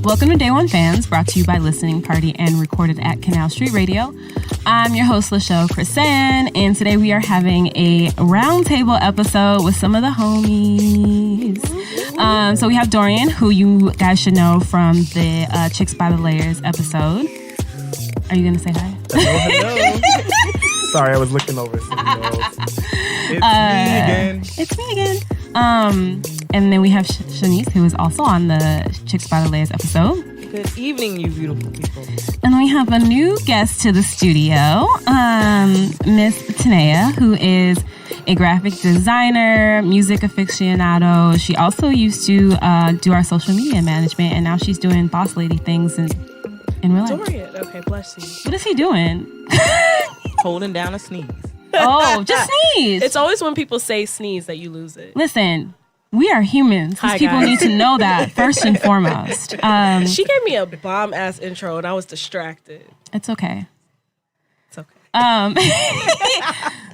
Welcome to Day One Fans, brought to you by Listening Party and recorded at Canal Street Radio. I'm your host, LaChelle Chrysanne, and today we are having a roundtable episode with some of the homies. So we have Dorian, who you guys should know from the Chicks by the Layers episode. Are you going to say hi? Hello. Sorry, I was looking over something else. It's me again. And then we have Shanise, who is also on the Chicks by the Layers episode. Good evening, you beautiful people. And we have a new guest to the studio, Miss Tenaya, who is a graphic designer, music aficionado. She also used to do our social media management, and now she's doing boss lady things in real life. Dorian, okay, bless you. What is he doing? Holding down a sneeze. Oh, just sneeze. It's always when people say sneeze that you lose it. Listen, we are humans. These people need to know that first and foremost. She gave me a bomb-ass intro, and I was distracted. It's okay. It's okay.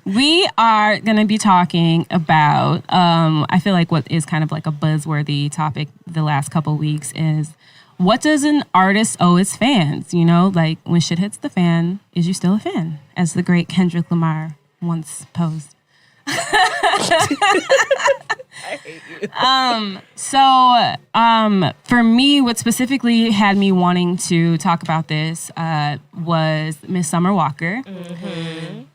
We are going to be talking about, I feel like what is kind of like a buzzworthy topic the last couple weeks is, what does an artist owe its fans? You know, like when shit hits the fan, is you still a fan? As the great Kendrick Lamar once posed. I hate you. For me, what specifically had me wanting to talk about this was Miss Summer Walker,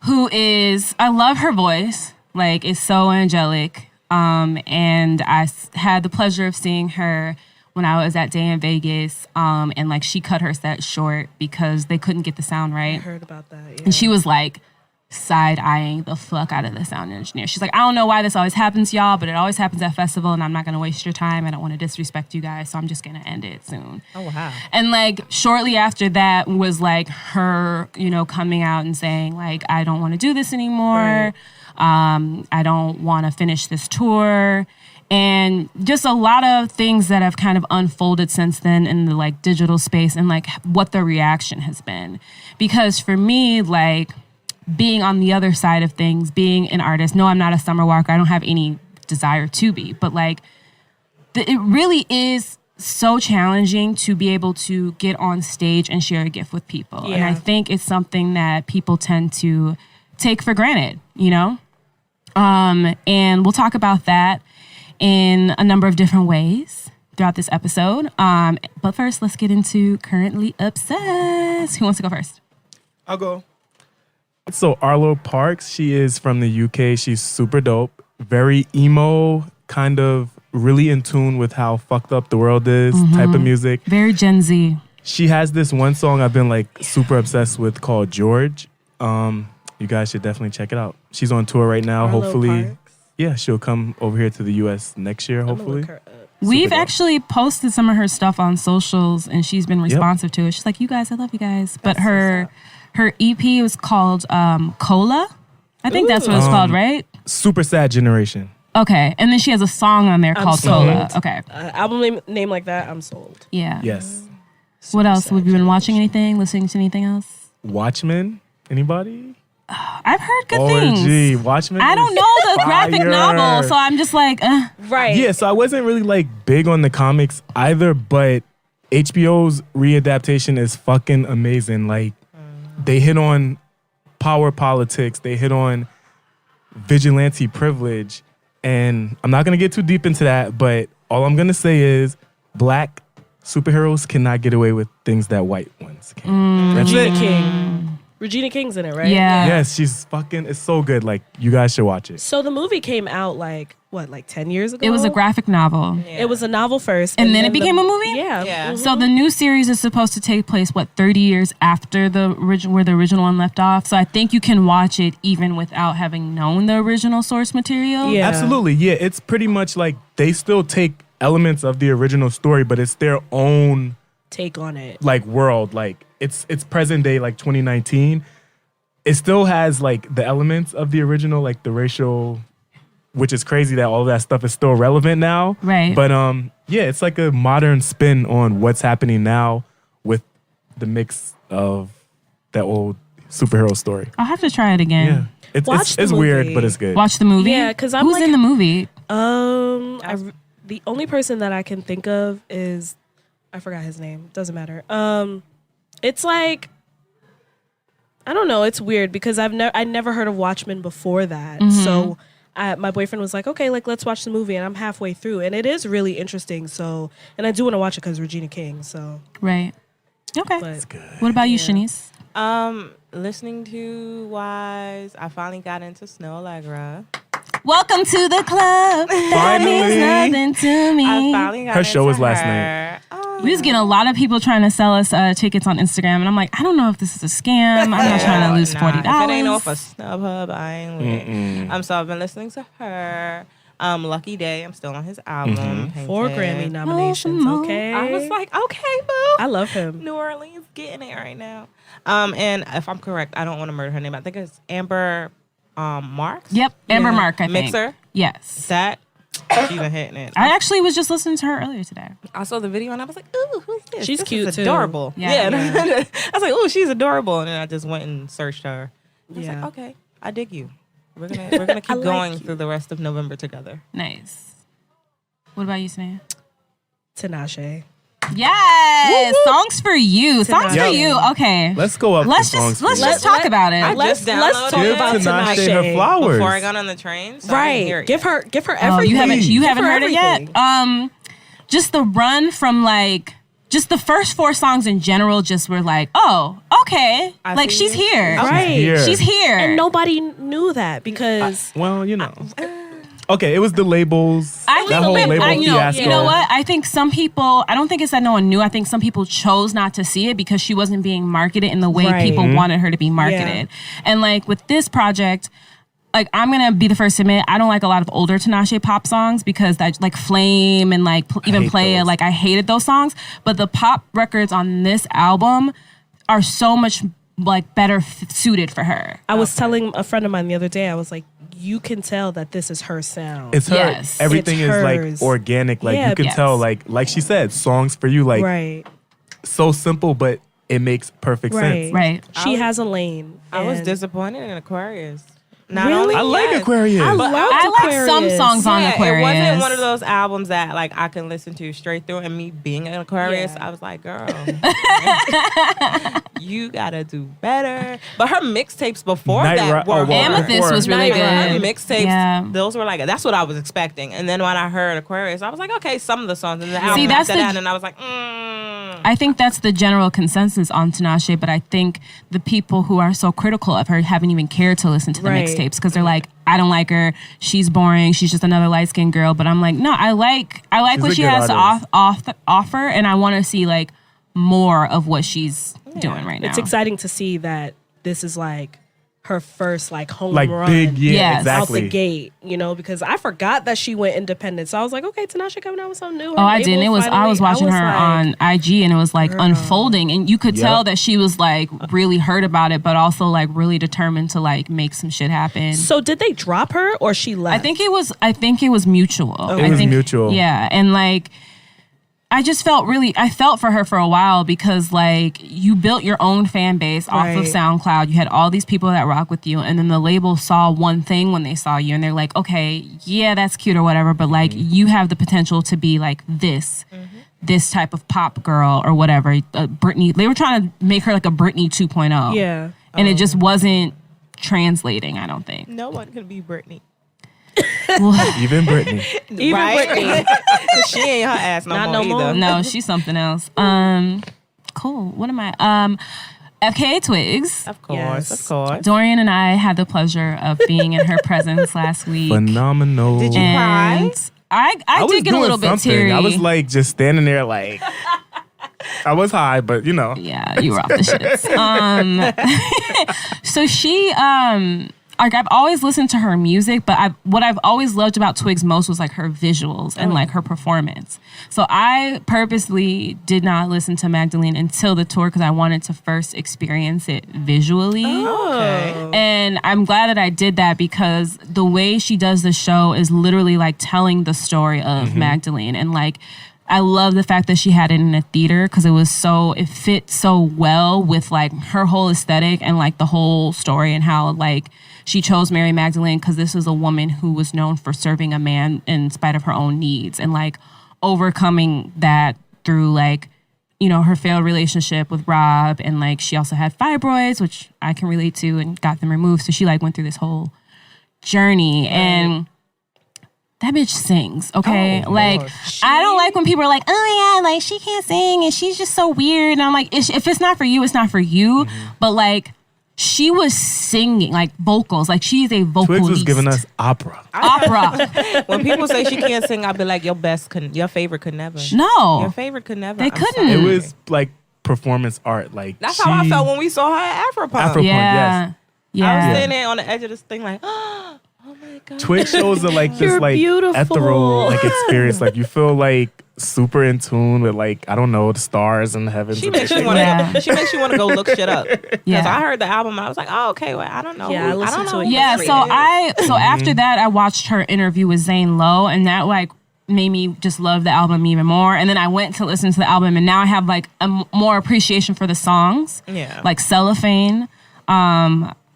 who is, I love her voice, like it's so angelic. And I had the pleasure of seeing her when I was at Daye in Vegas, and like she cut her set short because they couldn't get the sound right. I heard about that, yeah. And she was like, side-eyeing the fuck out of the sound engineer. She's like, I don't know why this always happens, y'all, but it always happens at festival, and I'm not going to waste your time. I don't want to disrespect you guys, so I'm just going to end it soon. Oh, wow. And, like, shortly after that was, like, her, you know, coming out and saying, like, I don't want to do this anymore. Right. I don't want to finish this tour. And just a lot of things that have kind of unfolded since then in the, like, digital space and, like, what the reaction has been. Because for me, like, being on the other side of things, being an artist, no, I'm not a Summer Walker. I don't have any desire to be. But, like, it really is so challenging to be able to get on stage and share a gift with people. Yeah. And I think it's something that people tend to take for granted, you know? And we'll talk about that in a number of different ways throughout this episode. But first, let's get into Currently Obsessed. Who wants to go first? I'll go. So Arlo Parks, she is from the UK. She's super dope. Very emo, kind of really in tune with how fucked up the world is type of music. Very Gen Z. She has this one song I've been like super obsessed with called George. You guys should definitely check it out. She's on tour right now. Arlo Hopefully, Parks. Yeah, she'll come over here to the US next year, hopefully. Look her up. We've actually posted some of her stuff on socials, and she's been responsive to it. She's like, you guys, I love you guys. But her EP was called Cola. I think that's what it's called, right? Super Sad Generation. Okay. And then she has a song on there called sold. Cola. Okay. Album name like that, I'm sold. Yeah. Yes. What else? Have you been watching anything, listening to anything else? Watchmen? Anybody? I've heard good things. OMG, Watchmen. I don't know the graphic fire. novel, so I'm just like, Right. Yeah, so I wasn't really like big on the comics either, but HBO's readaptation is fucking amazing. Like, they hit on power politics, they hit on vigilante privilege, and I'm not gonna get too deep into that, but all I'm gonna say is black superheroes cannot get away with things that white ones can. That's Regina it. King. Regina King's in it, right? Yeah. Yes, she's fucking, it's so good. Like, you guys should watch it. So the movie came out like 10 years ago? it was a graphic novel. Yeah. It was a novel first. And then it became a movie? Yeah. Yeah. So the new series is supposed to take place, 30 years after where the original one left off. So I think you can watch it even without having known the original source material. Yeah. Absolutely. Yeah, it's pretty much like they still take elements of the original story, but it's their own take on it. like world. Like it's present day, like 2019. It still has like the elements of the original, like the racial, which is crazy that all of that stuff is still relevant now. Right. But yeah, it's like a modern spin on what's happening now with the mix of that old superhero story. I'll have to try it again. Yeah. Watch the it's weird, movie. but it's good. Watch the movie? Yeah, 'cause I'm Who's like- in the movie? The only person that I can think of is I forgot his name. Doesn't matter. It's like, I don't know. It's weird because I never heard of Watchmen before that. So my boyfriend was like, okay, like let's watch the movie, and I'm halfway through, and it is really interesting. So, and I do want to watch it because Regina King. So right. Okay. That's good. What about you, Shanise? Listening to wise, I finally got into Snoh Aalegra. Welcome to the club. That means nothing to me. I finally got Her show into was last her. night. We was getting a lot of people trying to sell us tickets on Instagram, and I'm like, I don't know if this is a scam. I'm not trying to lose $40. If it ain't off a SnubHub, I ain't with it. So I've been listening to her. Lucky Daye, I'm still on his album. 4 Grammy nominations. Okay. I was like, okay, boo. I love him. New Orleans getting it right now. And if I'm correct, I don't want to murder her name. I think it's Amber Marks. Yep, Amber Mark, I think. Mixer. Yes. That she's been hitting it. I actually was just listening to her earlier today. I saw the video and I was like, ooh, who's this? She's This cute, is too. adorable. Yeah. I was like, ooh, she's adorable. And then I just went and searched her. I was Yeah. like, okay, I dig you. We're gonna keep going through the rest of November together. Nice. What about you, Sneha? Tinashe. Yes, songs for you. Songs for Tinashe. you. Okay. Let's go up. Let's the songs just for you. talk about it. Let's downloaded talk it. Give about Tinashe Tinashe. her flowers. Before I got on the train, so I didn't hear Right. it Give yet. her Oh, everything. you Give haven't her heard everything. it yet. Just the run from like. Just the first 4 songs in general just were like, oh, okay. I Like, see she's you. here. Right. Here. She's here. And nobody knew that because Well, you know. Okay, it was the labels. I that whole think, label fiasco. you know what? I think some people, I don't think it's that no one knew. I think some people chose not to see it because she wasn't being marketed in the way Right. people wanted her to be marketed. And like with this project, like I'm going to be the first to admit, I don't like a lot of older Tinashe pop songs because that like Flame and like even hate Play It, those. like I hated those songs. But the pop records on this album are so much like better suited for her. I was telling a friend of mine the other day, I was like, you can tell that this is her sound. It's her. Yes. Everything It's is hers. like organic. Like Yeah, you can yes. tell. Like she said, songs for you. Like right. so simple, but it makes perfect Right. sense. Right. She has a lane. I was and disappointed in Aquarius. Not Really? only I like yes, Aquarius. I but love I like some Aquarius. songs on yeah, Aquarius. It wasn't one of those albums that like I can listen to straight through. And me being an Aquarius, Yeah. I was like, girl, you gotta do better. But her mixtapes before Night that Ri- were oh, well, Amethyst before- was really Night Ri- good. Her mixtapes, Yeah. those were like that's what I was expecting. And then when I heard Aquarius, I was like, okay, some of the songs in the album that's after the- that, and I was like, I think that's the general consensus on Tinashe, but I think the people who are so critical of her haven't even cared to listen to the Right. mixtapes because they're like, I don't like her. She's boring. She's just another light skinned girl. But I'm like, no, I like She's what a she good has artist. to offer, and I want to see like more of what she's doing right now. It's exciting to see that this is like her first like home Like run big, yeah, Yes. out exactly. the gate, you know, because I forgot that she went independent. So I was like, okay, Tinashe coming out with something new. Oh, I didn't. It was I was watching her on IG, and it was like unfolding, and you could tell Yep. that she was like really hurt about it, but also like really determined to like make some shit happen. So did they drop her or she left? I think it was mutual. It was mutual. Yeah, and like I felt for her for a while because like you built your own fan base off of Right. SoundCloud. You had all these people that rock with you, and then the label saw one thing when they saw you, and they're like, okay, yeah, that's cute or whatever, but like you have the potential to be like this type of pop girl or whatever. Britney, they were trying to make her like a Britney 2.0. Yeah. And it just wasn't translating, I don't think. no one can be Britney. Even Britney. Even Right? Whitney. She ain't her ass no Not more no more. either. No, she's something else. Cool. What am I? FKA Twigs. Of course, Yes. of course. Dorian and I had the pleasure of being in her presence last week. Phenomenal. Did you cry? And I was did get a doing little bit something. teary. I was like just standing there like I was high, but you know. Yeah, you were off the shits. So she, like I've always listened to her music, but what I've always loved about Twigs most was like her visuals and like her performance. So I purposely did not listen to Magdalene until the tour because I wanted to first experience it visually. Okay. And I'm glad that I did that because the way she does the show is literally like telling the story of Magdalene. And like, I love the fact that she had it in a theater because it fit so well with like her whole aesthetic and like the whole story and how like she chose Mary Magdalene because this was a woman who was known for serving a man in spite of her own needs and like overcoming that through like her failed relationship with Rob, and like she also had fibroids, which I can relate to, and got them removed. So she like went through this whole journey, and that bitch sings, okay? Oh, like, Lord. I don't like when people are like, oh yeah, like she can't sing and she's just so weird. And I'm like, if it's not for you, it's not for you. But like, she was singing, like vocals, like she's a vocalist. Twigs was giving us opera. Opera. When people say she can't sing, I'll be like, your favorite could never. No. Your favorite could never. They I'm couldn't. sorry. It was like performance art. Like That's how I felt when we saw her at Afropunk. Afropunk, Yeah. yes. Yeah. I was sitting there on the edge of this thing like, oh my God. Twitch shows are like this You're like beautiful. ethereal like experience. Like you feel like super in tune with like, I don't know, the stars and the heavens. She and makes shit you like want that. to. She makes you want to go look shit up. Because Yeah. I heard the album and I was like, oh, okay, well, I don't know. Yeah, I listened to it Yeah, That's so after that I watched her interview with Zane Lowe, and that like made me just love the album even more. And then I went to listen to the album, and now I have like a more appreciation for the songs. Yeah. Like Cellophane.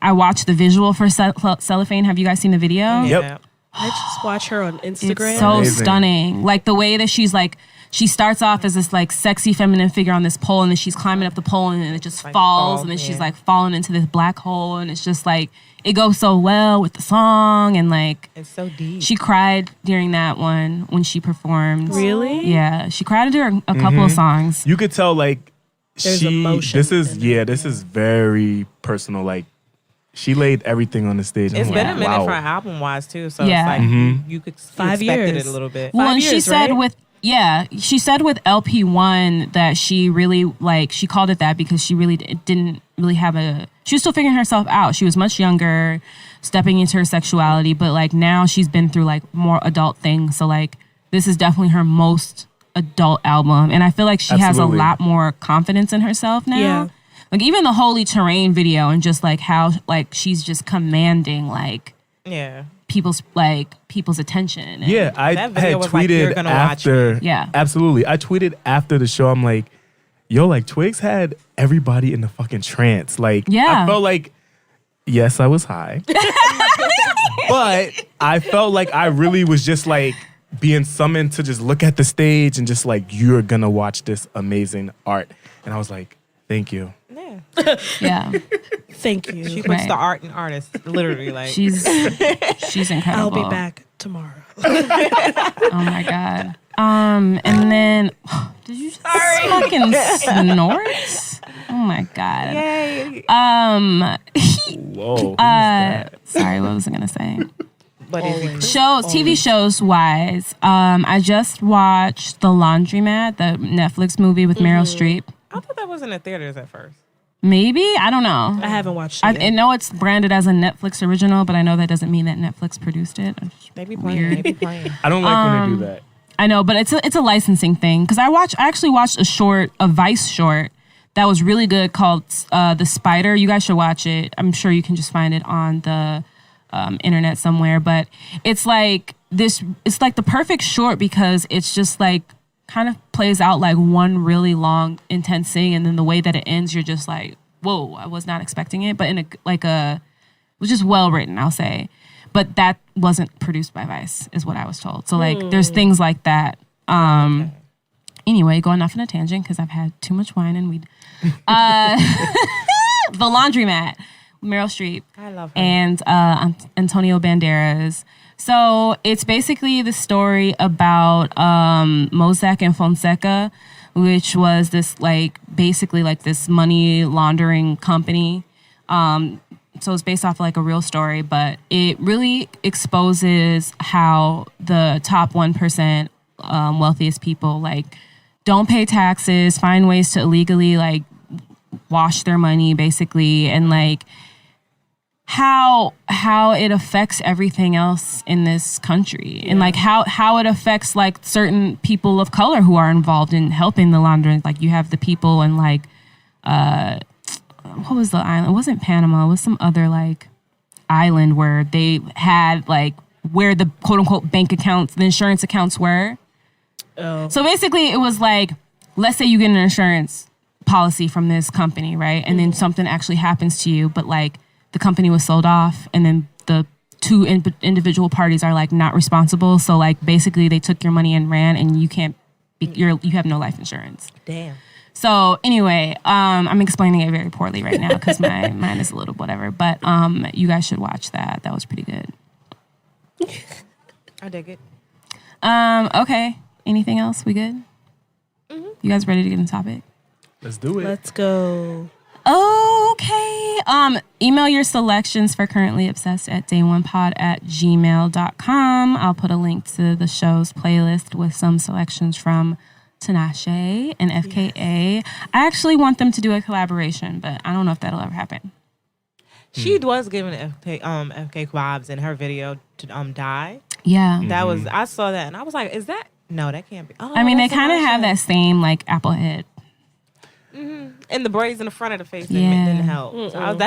I watched the visual for Cellophane. Have you guys seen the video? Yep. I just watch her on Instagram. It's so Amazing. stunning. Like the way that she's like, she starts off as this like sexy feminine figure on this pole, and then she's climbing up the pole, and then it just Like falls, falls, and then she's yeah. like falling into this black hole, and it's just like it goes so well with the song, and like It's so deep. she cried during that one when she performed. Really? Yeah, she cried during a couple of songs. You could tell like There's emotion this is in it. this is very personal. Like she laid everything on the stage. It's I'm been like, a minute wow. for an album wise too, so Yeah. it's like you could 5 expected years. it a little bit. Well, 5 and she years, said right? she said with LP1 that she really like, she called it that because she really didn't really have she was still figuring herself out. She was much younger, stepping into her sexuality, but like now she's been through like more adult things. So like this is definitely her most adult album, and I feel like she has a Absolutely. lot more confidence in herself now. Yeah. Like even the Holy Terrain video, and just like how like she's just commanding like Yeah. people's attention. And Yeah, I That video had was like, tweeted "You're gonna watch after. me." Yeah. Absolutely. I tweeted after the show. I'm like, yo, like Twigs had everybody in the fucking trance. Like, Yeah. I felt like, yes, I was high, but I felt like I really was just like being summoned to just look at the stage and just like, you're gonna watch this amazing art. And I was like, thank you. Yeah. Yeah. Thank She you. puts Right. the art in artists, literally. Like She's incredible. I'll be back tomorrow. Oh my god. And then did you just fucking snort? Oh my god. yay. Whoa. who's that? Sorry, what was I gonna say? But is he TV shows wise, I just watched The Laundromat, the Netflix movie with Meryl Streep. I thought that was in the theaters at first. Maybe, I don't know. I haven't watched it I yet. know it's branded as a Netflix original, but I know that doesn't mean that Netflix produced it. They be playing. They be playing. I don't like when they do that. I know, but it's a licensing thing. Because I actually watched a Vice short that was really good called The Spider. You guys should watch it. I'm sure you can just find it on the internet somewhere. But it's like it's like the perfect short because it's just like kind of plays out like one really long, intense thing. And then the way that it ends, you're just like, whoa, I was not expecting it. But it was just well written, I'll say. But that wasn't produced by Vice, is what I was told. So like, there's things like that. Anyway, going off on a tangent because I've had too much wine and weed. The Laundromat, Meryl Streep, I love her. and Antonio Banderas. So it's basically the story about Mossack and Fonseca, which was this like basically like this money laundering company. So it's based off like a real story, but it really exposes how the top 1% wealthiest people like don't pay taxes, find ways to illegally like wash their money basically, and like how it affects everything else in this country, and like how it affects like certain people of color who are involved in helping the laundering. Like you have the people in like what was the island? It wasn't Panama. It was some other like island where they had like where the quote unquote bank accounts, the insurance accounts were. Oh. So basically it was like, let's say you get an insurance policy from this company, right? And then something actually happens to you, but like the company was sold off and then the two individual parties are like not responsible. So like basically they took your money and ran, and you can't be, you have no life insurance. Damn. So anyway, I'm explaining it very poorly right now because my mind is a little whatever. But you guys should watch that. That was pretty good. I dig it. Okay. Anything else? We good? Mm-hmm. You guys ready to get in topic? Let's do it. Let's go. Okay. Email your selections for Currently Obsessed at dayeonepod@gmail.com. I'll put a link to the show's playlist with some selections from Tinashe and FKA. Yes. I actually want them to do a collaboration, but I don't know if that'll ever happen. She was giving FK vibes in her video to Daye. Yeah. That was, I saw that and I was like, is that? No, that can't be. Oh, I mean, they kind of have that same like apple head. Mm-hmm. And the braids in the front of the face didn't help. So I was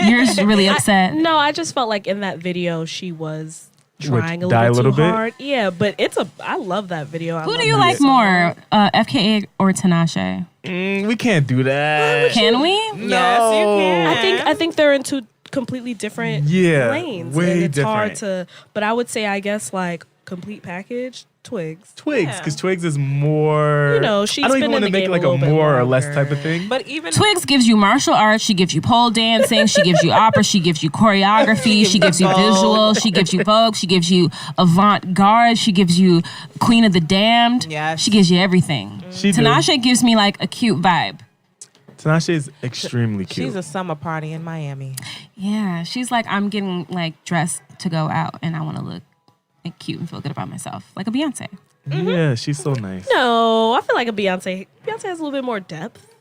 You're just really upset. No, I just felt like in that video she was trying a little too hard. Yeah, but I love that video. Who do you like more, FKA or Tinashe? We can't do that. Can we? No. Yes, you can. I think they're in two completely different lanes. Way and it's different. hard to, but I would say, I guess, like, complete package, Twigs. Because Twigs is more. You know, she's I don't been even want in to the make game like a more or less type of thing. But even Twigs gives you martial arts, she gives you pole dancing, she gives you opera, she gives you choreography, she gives you visual, she gives you Vogue, she gives you avant-garde, she gives you Queen of the Damned. Yes. She gives you everything. Tinashe gives me like a cute vibe. Tinashe is extremely cute. She's a summer party in Miami. Yeah, she's like, I'm getting like dressed to go out and I want to look cute and feel good about myself, like a Beyonce. Mm-hmm. Yeah, she's so nice. No, I feel like a Beyonce has a little bit more depth.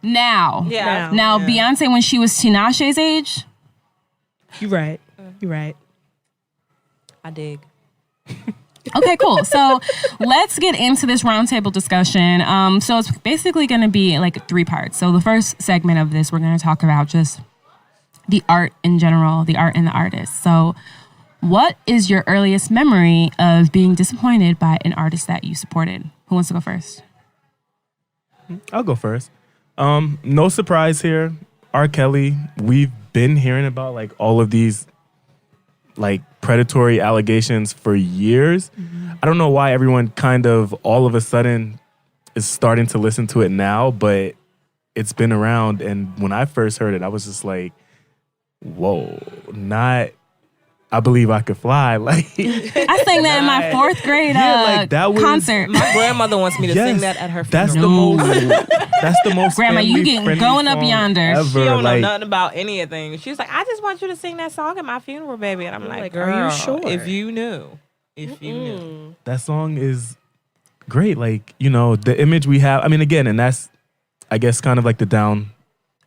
Now, Yeah. Beyonce when she was Tinashe's age. You're right. You're right. I dig. Okay, cool. So let's get into this roundtable discussion. So it's basically going to be like 3 parts. So the first segment of this, we're going to talk about just the art in general, the art and the artist. So what is your earliest memory of being disappointed by an artist that you supported? Who wants to go first? I'll go first. No surprise here. R. Kelly, we've been hearing about like all of these like predatory allegations for years. Mm-hmm. I don't know why everyone kind of all of a sudden is starting to listen to it now, but it's been around. And when I first heard it, I was just like, whoa, I Believe I Could Fly. Like I sang that in my 4th grade concert. My grandmother wants me to sing that at her funeral. That's the most Grandma, you getting going up yonder. Ever. She don't know nothing about anything. She was like, I just want you to sing that song at my funeral, baby. And I'm like, girl, are you sure? If you knew. That song is great. Like, you know, the image we have. I mean, again, and that's, I guess, kind of like the down.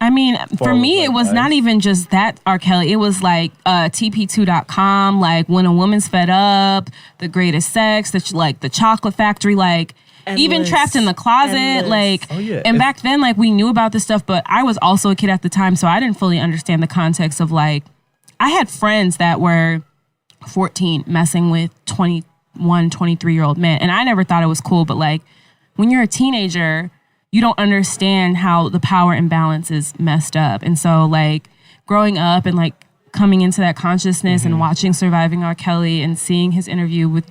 I mean, for me, it was not even just that R. Kelly. It was like TP2.com, like When a Woman's Fed Up, The Greatest Sex, the Chocolate Factory, like endless, even Trapped in the Closet. Endless. Like, and back then, like we knew about this stuff, but I was also a kid at the time, so I didn't fully understand the context of like, I had friends that were 14 messing with 21, 23-year-old men, and I never thought it was cool, but like when you're a teenager, you don't understand how the power imbalance is messed up. And so like growing up and like coming into that consciousness and watching Surviving R. Kelly and seeing his interview with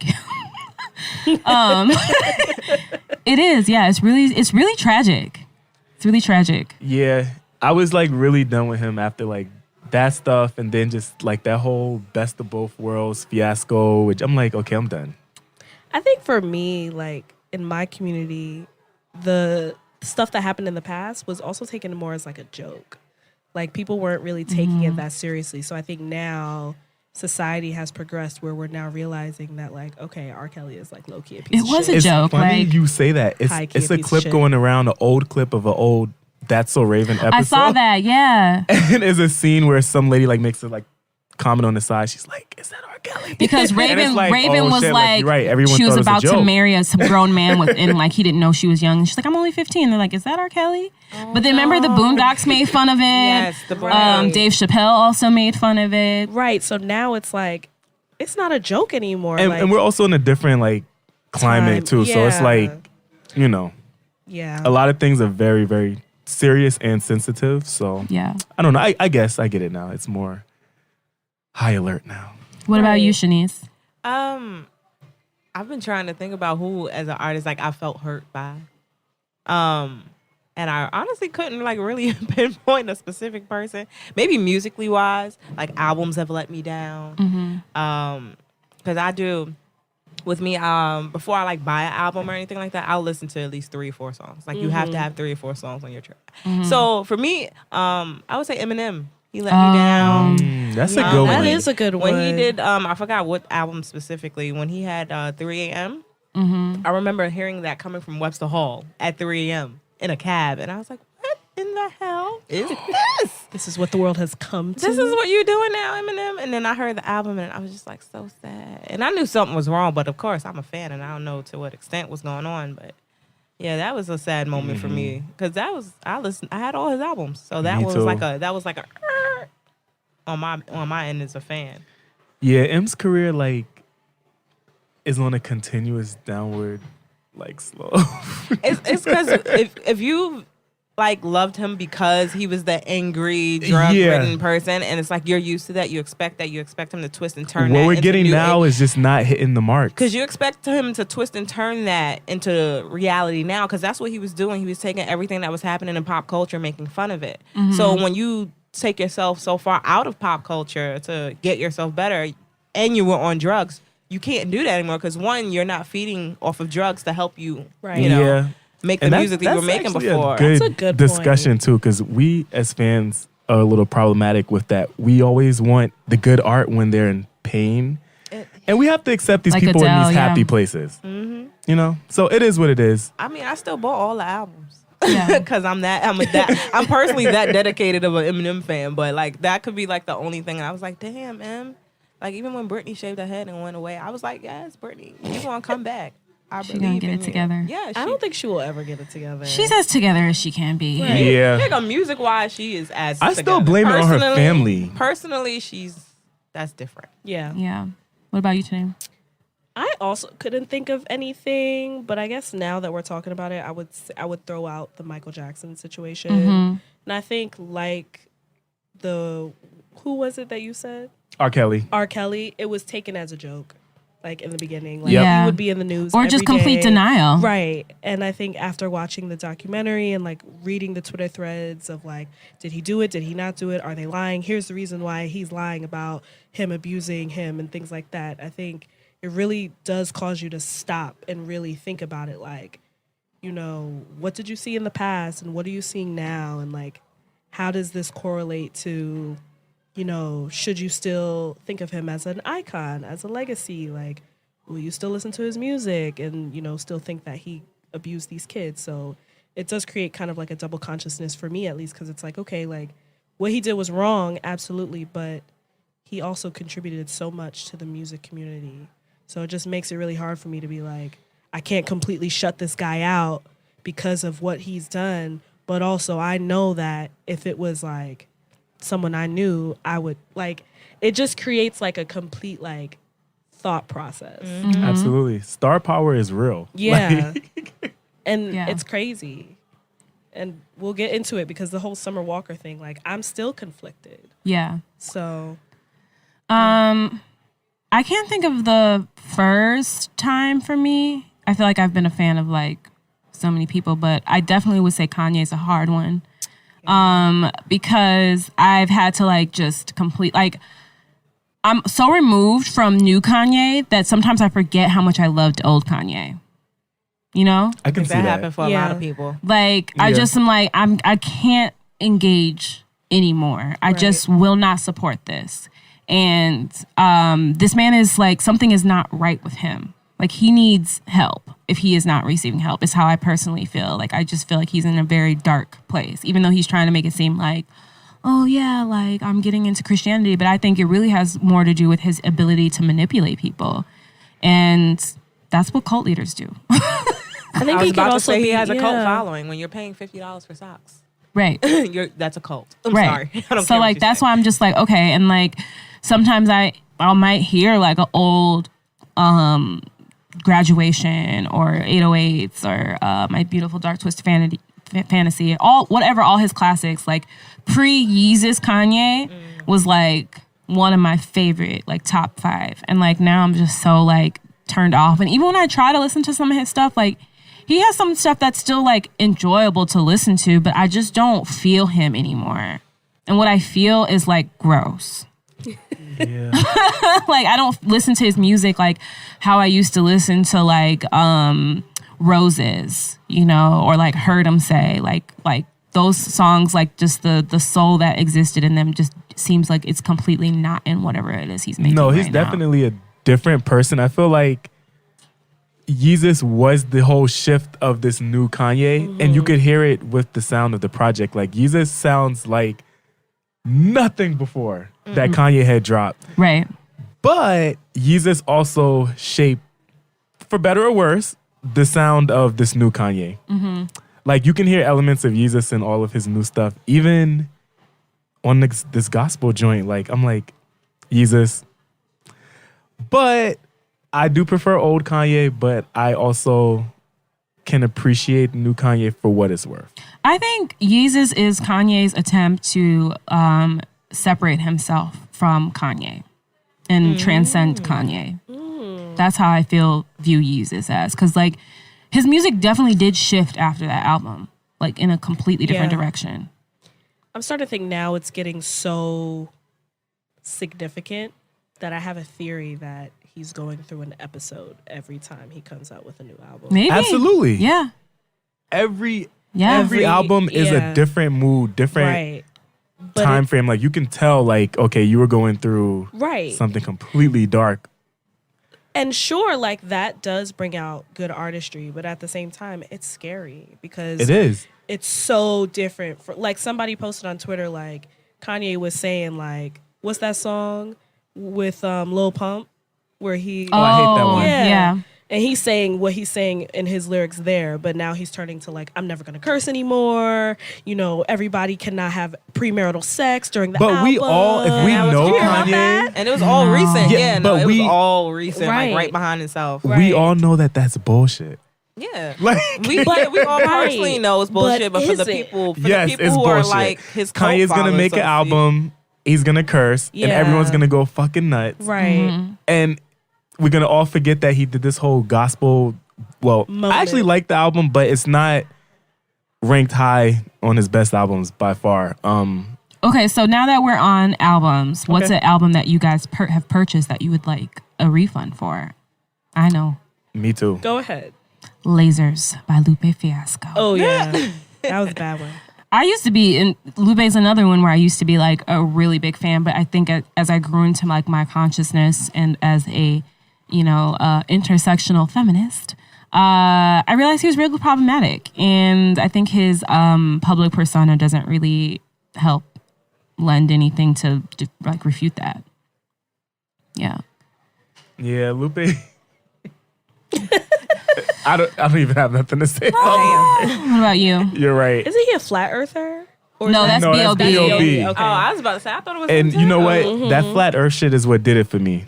it is, it's really tragic. It's really tragic. Yeah. I was like really done with him after like that stuff and then just like that whole Best of Both Worlds fiasco, which I'm like, okay, I'm done. I think for me, like in my community, the stuff that happened in the past was also taken more as like a joke. Like people weren't really taking it that seriously. So I think now society has progressed where we're now realizing that like, okay, R. Kelly is like low-key a piece of shit. It was a joke. Funny like, you say that. It's a clip going around, an old clip of an old That's So Raven episode. I saw that, yeah. And there's a scene where some lady like makes a like comment on the side. She's like, is that R. Kelly? Because Raven like, was shit, like right. Everyone she was about to joke. marry a grown man and like he didn't know she was young. And she's like, I'm only 15. They're like, is that R. Kelly? But then remember the Boondocks made fun of it. Yes, Dave Chappelle also made fun of it. Right. So now it's like, it's not a joke anymore. And we're also in a different like climate too. Yeah. So it's like, you know, a lot of things are very, very serious and sensitive. So yeah, I don't know. I guess I get it now. It's more high alert now. What about you, Shanise? I've been trying to think about who, as an artist, like I felt hurt by. And And I honestly couldn't like really pinpoint a specific person. Maybe musically wise, like albums have let me down. Because I do, with me, before I like buy an album or anything like that, I'll listen to at least 3 or 4 songs. Like you have to have 3 or 4 songs on your track. So for me, I would say Eminem. He let me down. That's a good one. That is a good one. When he did, I forgot what album specifically. When he had 3 a.m. I remember hearing that coming from Webster Hall at 3 a.m. in a cab, and I was like, "What in the hell is this? This is what the world has come to. This is what you're doing now, Eminem." And then I heard the album, and I was just like so sad. And I knew something was wrong, but of course, I'm a fan, and I don't know to what extent was going on. But yeah, that was a sad moment for me because I had all his albums, so that was like a on my end as a fan. Yeah, M's career like is on a continuous downward like slope. It's because if you like loved him because he was the angry, drug-ridden person, and it's like you're used to that, you expect him to twist and turn. What that we're into getting now is just not hitting the mark. Because you expect him to twist and turn that into reality now, because that's what he was doing. He was taking everything that was happening in pop culture, making fun of it. So when you take yourself so far out of pop culture to get yourself better, and you were on drugs, you can't do that anymore because one, you're not feeding off of drugs to help you, make the music that you were making before. That's a good discussion too, because we as fans are a little problematic with that. We always want the good art when they're in pain, and we have to accept these like people Adele, in these happy places. You know, so it is what it is. I mean, I still bought all the albums because I'm personally that dedicated of an Eminem fan. But like that could be like the only thing. I was like, damn, Em. Like, even when Britney shaved her head and went away, I was like, yes, Britney, you're going to come back. She's going to get it together. Yeah, I don't think she will ever get it together. She's as together as she can be. Right. Yeah. Like, music-wise, she is as I together. still blame it on her family. Personally, that's different. Yeah. Yeah. What about you, Tinashe? I also couldn't think of anything, but I guess now that we're talking about it, I would throw out the Michael Jackson situation. And I think, like, who was it that you said? R. Kelly, it was taken as a joke, like in the beginning. Like Yep. he would be in the news Or every just complete day. denial. Right. And I think after watching the documentary and like reading the Twitter threads of like, did he do it? Did he not do it? Are they lying? Here's the reason why he's lying about him abusing him and things like that. I think it really does cause you to stop and really think about it. Like, you know, what did you see in the past and what are you seeing now? And like, how does this correlate to, you know, should you still think of him as an icon, as a legacy? Like, will you still listen to his music and, you know, still think that he abused these kids? So it does create kind of like a double consciousness for me, at least, because it's like, okay, like what he did was wrong, absolutely, but he also contributed so much to the music community. So it just makes it really hard for me to be like, I can't completely shut this guy out because of what he's done. But also I know that if it was like someone I knew, I would like, it just creates like a complete like thought process. Absolutely. Star power is real. Yeah. And it's crazy. And we'll get into it because the whole Summer Walker thing, like I'm still conflicted. Yeah. So. I can't think of the first time for me. I feel like I've been a fan of like so many people, but I definitely would say Kanye's a hard one. Because I've had to like just complete, like I'm so removed from new Kanye that sometimes I forget how much I loved old Kanye. You know? I can see that that. happened for a lot of people. Like I just am like, I can't engage anymore. I just will not support this. And this man is like, something is not right with him. Like he needs help if he is not receiving help, is how I personally feel. Like I just feel like he's in a very dark place, even though he's trying to make it seem like, oh yeah, like I'm getting into Christianity. But I think it really has more to do with his ability to manipulate people. And that's what cult leaders do. I think I was he about could to also say be, he has a cult following. When you're paying $50 for socks, Right. That's a cult. I'm Right. sorry. I don't so care like what that's why I'm just like, okay. And like sometimes I might hear like an old Graduation or 808s or My Beautiful Dark Twisted Fantasy, all his classics, like pre-Yeezus Kanye was like one of my favorite, like top 5. And like now I'm just so like turned off. And even when I try to listen to some of his stuff, like he has some stuff that's still like enjoyable to listen to, but I just don't feel him anymore. And what I feel is like gross. Yeah. Like I don't listen to his music like how I used to listen to like Roses, you know, or like Heard 'Em Say, like those songs, like just the soul that existed in them just seems like it's completely not in whatever it is he's making. No, he's right now. definitely a different person. I feel like Yeezus was the whole shift of this new Kanye, and you could hear it with the sound of the project. Like Yeezus sounds like nothing before that Kanye had dropped. Right. But Yeezus also shaped, for better or worse, the sound of this new Kanye. Like you can hear elements of Yeezus in all of his new stuff, even on this gospel joint. Like I'm like, Yeezus. But I do prefer old Kanye, but I also can appreciate new Kanye for what it's worth. I think Yeezus is Kanye's attempt to separate himself from Kanye and transcend Kanye. That's how I view Yeezus as. Because, like, his music definitely did shift after that album, like, in a completely different direction. I'm starting to think now it's getting so significant that I have a theory that he's going through an episode every time he comes out with a new album. Maybe. Absolutely. Yeah. Every Yeah. album is a different mood, different time frame. Like you can tell, like, okay, you were going through something completely dark. And sure, like that does bring out good artistry, but at the same time, it's scary because It is. It's so different. Like somebody posted on Twitter, like Kanye was saying, like, what's that song with Lil Pump where he? Oh, I hate that one. Yeah. And he's saying what he's saying in his lyrics there, but now he's turning to like, I'm never gonna curse anymore. You know, everybody cannot have premarital sex during the album. But we all, if we know Kanye, and it was all recent. Yeah, no, but it we was all recent, Right. like right behind himself. we all know that that's bullshit. Yeah, Like we all personally know it's bullshit, but for the people, yes, the people it's who bullshit. are like his cult Kanye's gonna followers, make so an to album. He's gonna curse, and everyone's gonna go fucking nuts. Right. And we're gonna all forget that he did this whole gospel. Well, Moment. I actually like the album, but it's not ranked high on his best albums by far. Okay, so now that we're on albums, what's an album that you guys have purchased that you would like a refund for? I know. Me too. Go ahead. Lasers by Lupe Fiasco. Oh yeah, that was a bad one. I used to be, and Lupe's another one where I used to be like a really big fan, but I think as I grew into like my consciousness and as a, intersectional feminist, I realized he was really problematic. And I think his public persona doesn't really help lend anything to like refute that. Yeah. Yeah, Lupe. I don't even have nothing to say. What about you? You're right. Isn't he a flat earther? Or No, that's No, that's B.o.B. B.o.B. Okay. Oh, I was about to say, I thought it was. And you know what? Mm-hmm. That flat earth shit is what did it for me.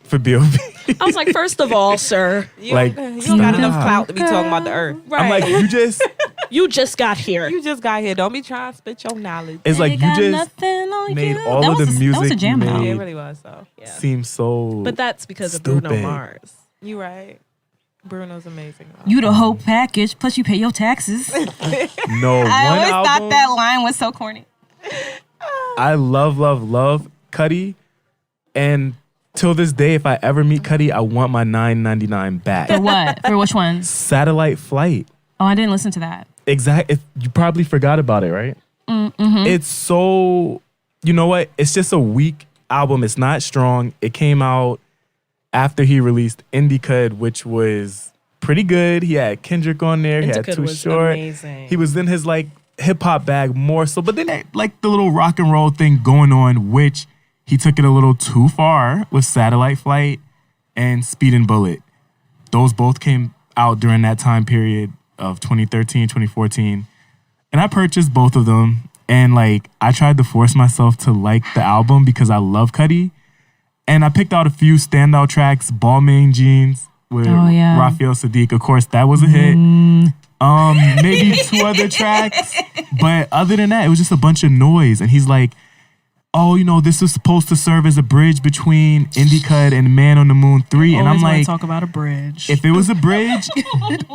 For B.o.B. I was like, first of all, sir, You like, don't got enough clout to be talking about the earth. right? I'm like, you just got here. You just got here. Don't be trying to spit your knowledge. it's like They you got just nothing on made you. all That of the was music that was a jam you though. made. Yeah, it really was. So seems so. But that's because of stupid. Bruno Mars. you right. Bruno's amazing. You the whole package, plus you pay your taxes. No, I one always album. thought that line was so corny. I love Cudi, and till this day, if I ever meet Cudi, I want my $9.99 back. For what? For which one? Satellite Flight. Oh, I didn't listen to that. Exactly. You probably forgot about it, right? Mm-hmm. It's so. You know what? It's just a weak album. It's not strong. It came out after he released Indie Cud, which was pretty good. He had Kendrick on there. He had Indie Cud Too was Short. amazing. He was in his like hip hop bag more so, but then like the little rock and roll thing going on, which he took it a little too far with Satellite Flight and Speed and Bullet. Those both came out during that time period of 2013, 2014. And I purchased both of them. And like I tried to force myself to like the album because I love Cudi. And I picked out a few standout tracks, Balmain Jeans with Raphael Sadiq. Of course, that was a hit. Maybe two other tracks. But other than that, it was just a bunch of noise. And he's like, oh, this was supposed to serve as a bridge between Indie Cut and Man on the Moon 3. And I'm like, talk about a bridge. if it was a bridge,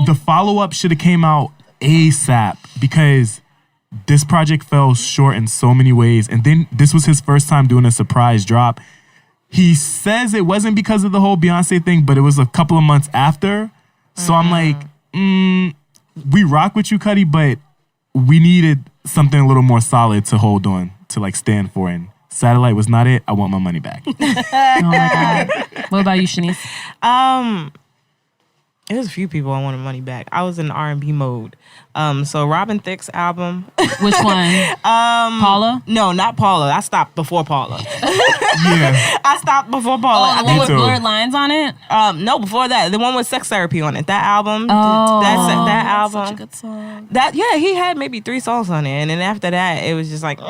the follow-up should have came out ASAP, because this project fell short in so many ways. And then this was his first time doing a surprise drop. He says it wasn't because of the whole Beyonce thing, but it was a couple of months after. So I'm like, we rock with you, Cudi, but we needed something a little more solid to hold on, to like stand for. And Satellite was not it. I want my money back. Oh my God. What about you, Shanise? There's a few people I wanted money back. I was in R&B mode. So Robin Thicke's album. Which one? Paula? No, not Paula. I stopped before Paula. Yeah. I stopped before Paula. Oh, the one with blurred lines on it? No, before that. The one with Sex Therapy on it. That album. Oh. That album. Such a good song. He had maybe 3 songs on it. And then after that, it was just like,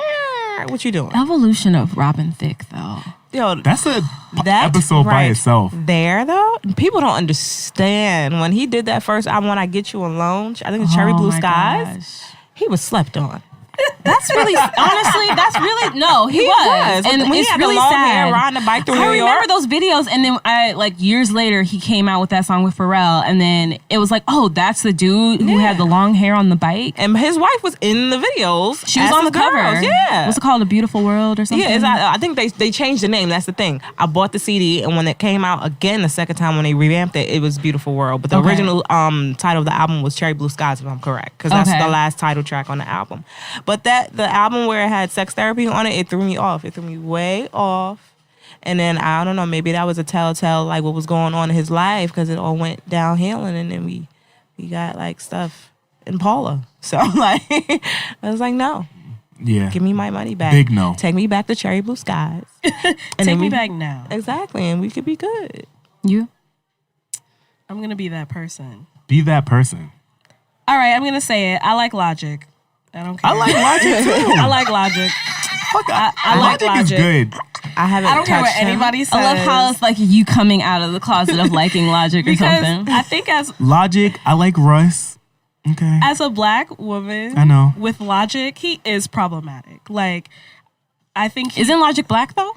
what you doing? Evolution of Robin Thicke, though. Yo, That's a episode by itself. There, though, people don't understand. When he did that first album, When I Get You Alone, I think it's Cherry Blue Skies, he was slept on. That's really, honestly, no, he was. And when it's he had really the long sad. hair riding the bike through I New York. remember those videos, and then years later, he came out with that song with Pharrell, and then it was like, oh, that's the dude who had the long hair on the bike. And his wife was in the videos. She was on the cover. Yeah. What's it called? A Beautiful World or something? Yeah, I think they changed the name. That's the thing. I bought the CD, and when it came out again the second time when they revamped it, it was Beautiful World. But the original title of the album was Cherry Blue Skies, if I'm correct, because that's the last title track on the album. But the album where it had Sex Therapy on it, it threw me off. It threw me way off. And then I don't know, maybe that was a telltale like what was going on in his life, because it all went downhill, and then we got like stuff in Paula. So like I was like, no. Yeah. Give me my money back. Big no. Take me back to Cherry Blue Skies. Take me back now. Exactly, and we could be good. You? I'm going to be that person. Be that person. All right, I'm going to say it. I like Logic. I don't care. I like Logic too. I like Logic. I like Logic is good. I don't care what anybody says. I love how it's like you coming out of the closet of liking Logic or something. I think as Logic, I like Russ. Okay. as a black woman, I know. with Logic, he is problematic. Like, I think Isn't Logic black though?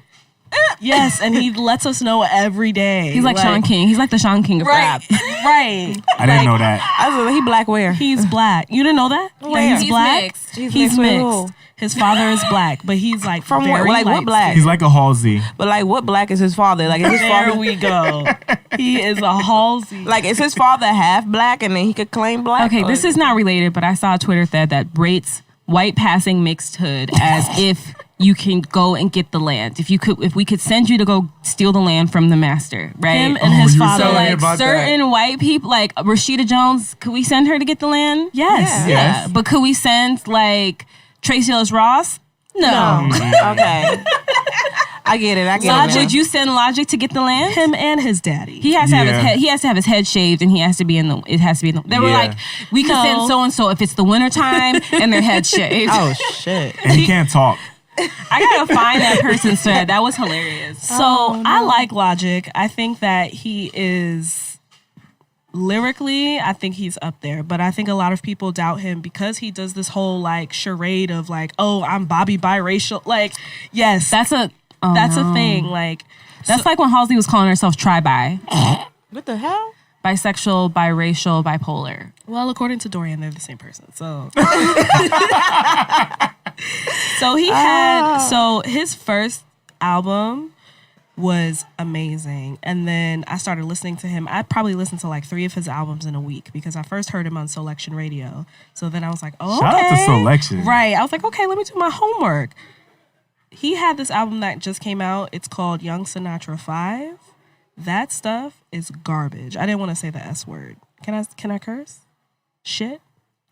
yes, and he lets us know every day. He's like Sean King. He's like the Sean King of rap. Right. I didn't know that. I was like, he black where? He's black. You didn't know that? Where? He's black. Mixed. He's mixed with mixed. who? His father is black, but he's like From very what? Like what black? He's like a Halsey. But like what black is his father? Like is his There father we go. He is a Halsey. like is his father half black and then he could claim black? Okay, Or- this is not related, but I saw a Twitter thread that rates white passing mixed hood as if you can go and get the land. If we could send you to go steal the land from the master, right? Him and his you were father. So telling me like about certain white people, like Rashida Jones, could we send her to get the land? Yes. Yeah. Yeah. But could we send like Tracee Ellis Ross? No. Okay. I get it. I get So it. would you send Logic to get the land? Him and his daddy. He has to have his Yeah. head. He has to have his head shaved, and he has to be in the. It has to be in the. They were Yeah. like, we could send so and so if it's the winter time and their head shaved. Oh shit. And he can't talk. I gotta find that person's thread. That was hilarious. So I like Logic. I think that he is lyrically, I think he's up there. But I think a lot of people doubt him because he does this whole like charade of like, oh, I'm Bobby biracial. Like, yes, That's a thing. Like, That's like when Halsey was calling herself tri-bi, What the hell? bisexual, biracial, bipolar. well, according to Dorian, they're the same person. So, so his first album was amazing, and then I started listening to him. I probably listened to like 3 of his albums in a week because I first heard him on Selection Radio. So then I was like, oh, Shout out to okay. Selection. Right. I was like, okay, let me do my homework. He had this album that just came out. It's called Young Sinatra 5. That stuff is garbage. I didn't want to say the S word. Can I curse? Shit.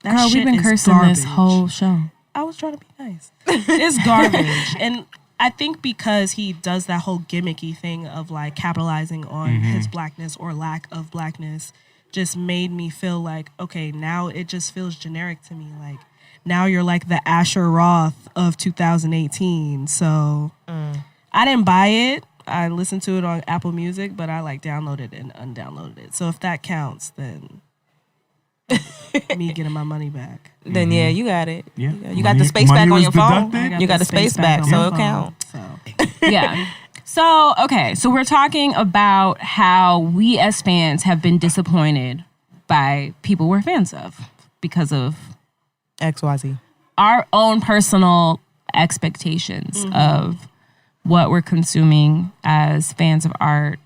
That Girl, shit we've been is cursing this garbage. whole show. I was trying to be nice. It's garbage. And I think because he does that whole gimmicky thing of like capitalizing on his blackness or lack of blackness just made me feel like, okay, now it just feels generic to me. Like, now you're like the Asher Roth of 2018. So I didn't buy it. I listened to it on Apple Music, but I like downloaded and undownloaded it. So if that counts, then me getting my money back. Then yeah, you got it. Yeah. You got the space back on your phone. deducted. You got the space back, so it count. Yeah. So, okay. So we're talking about how we as fans have been disappointed by people we're fans of because of XYZ. our own personal expectations of what we're consuming as fans of art,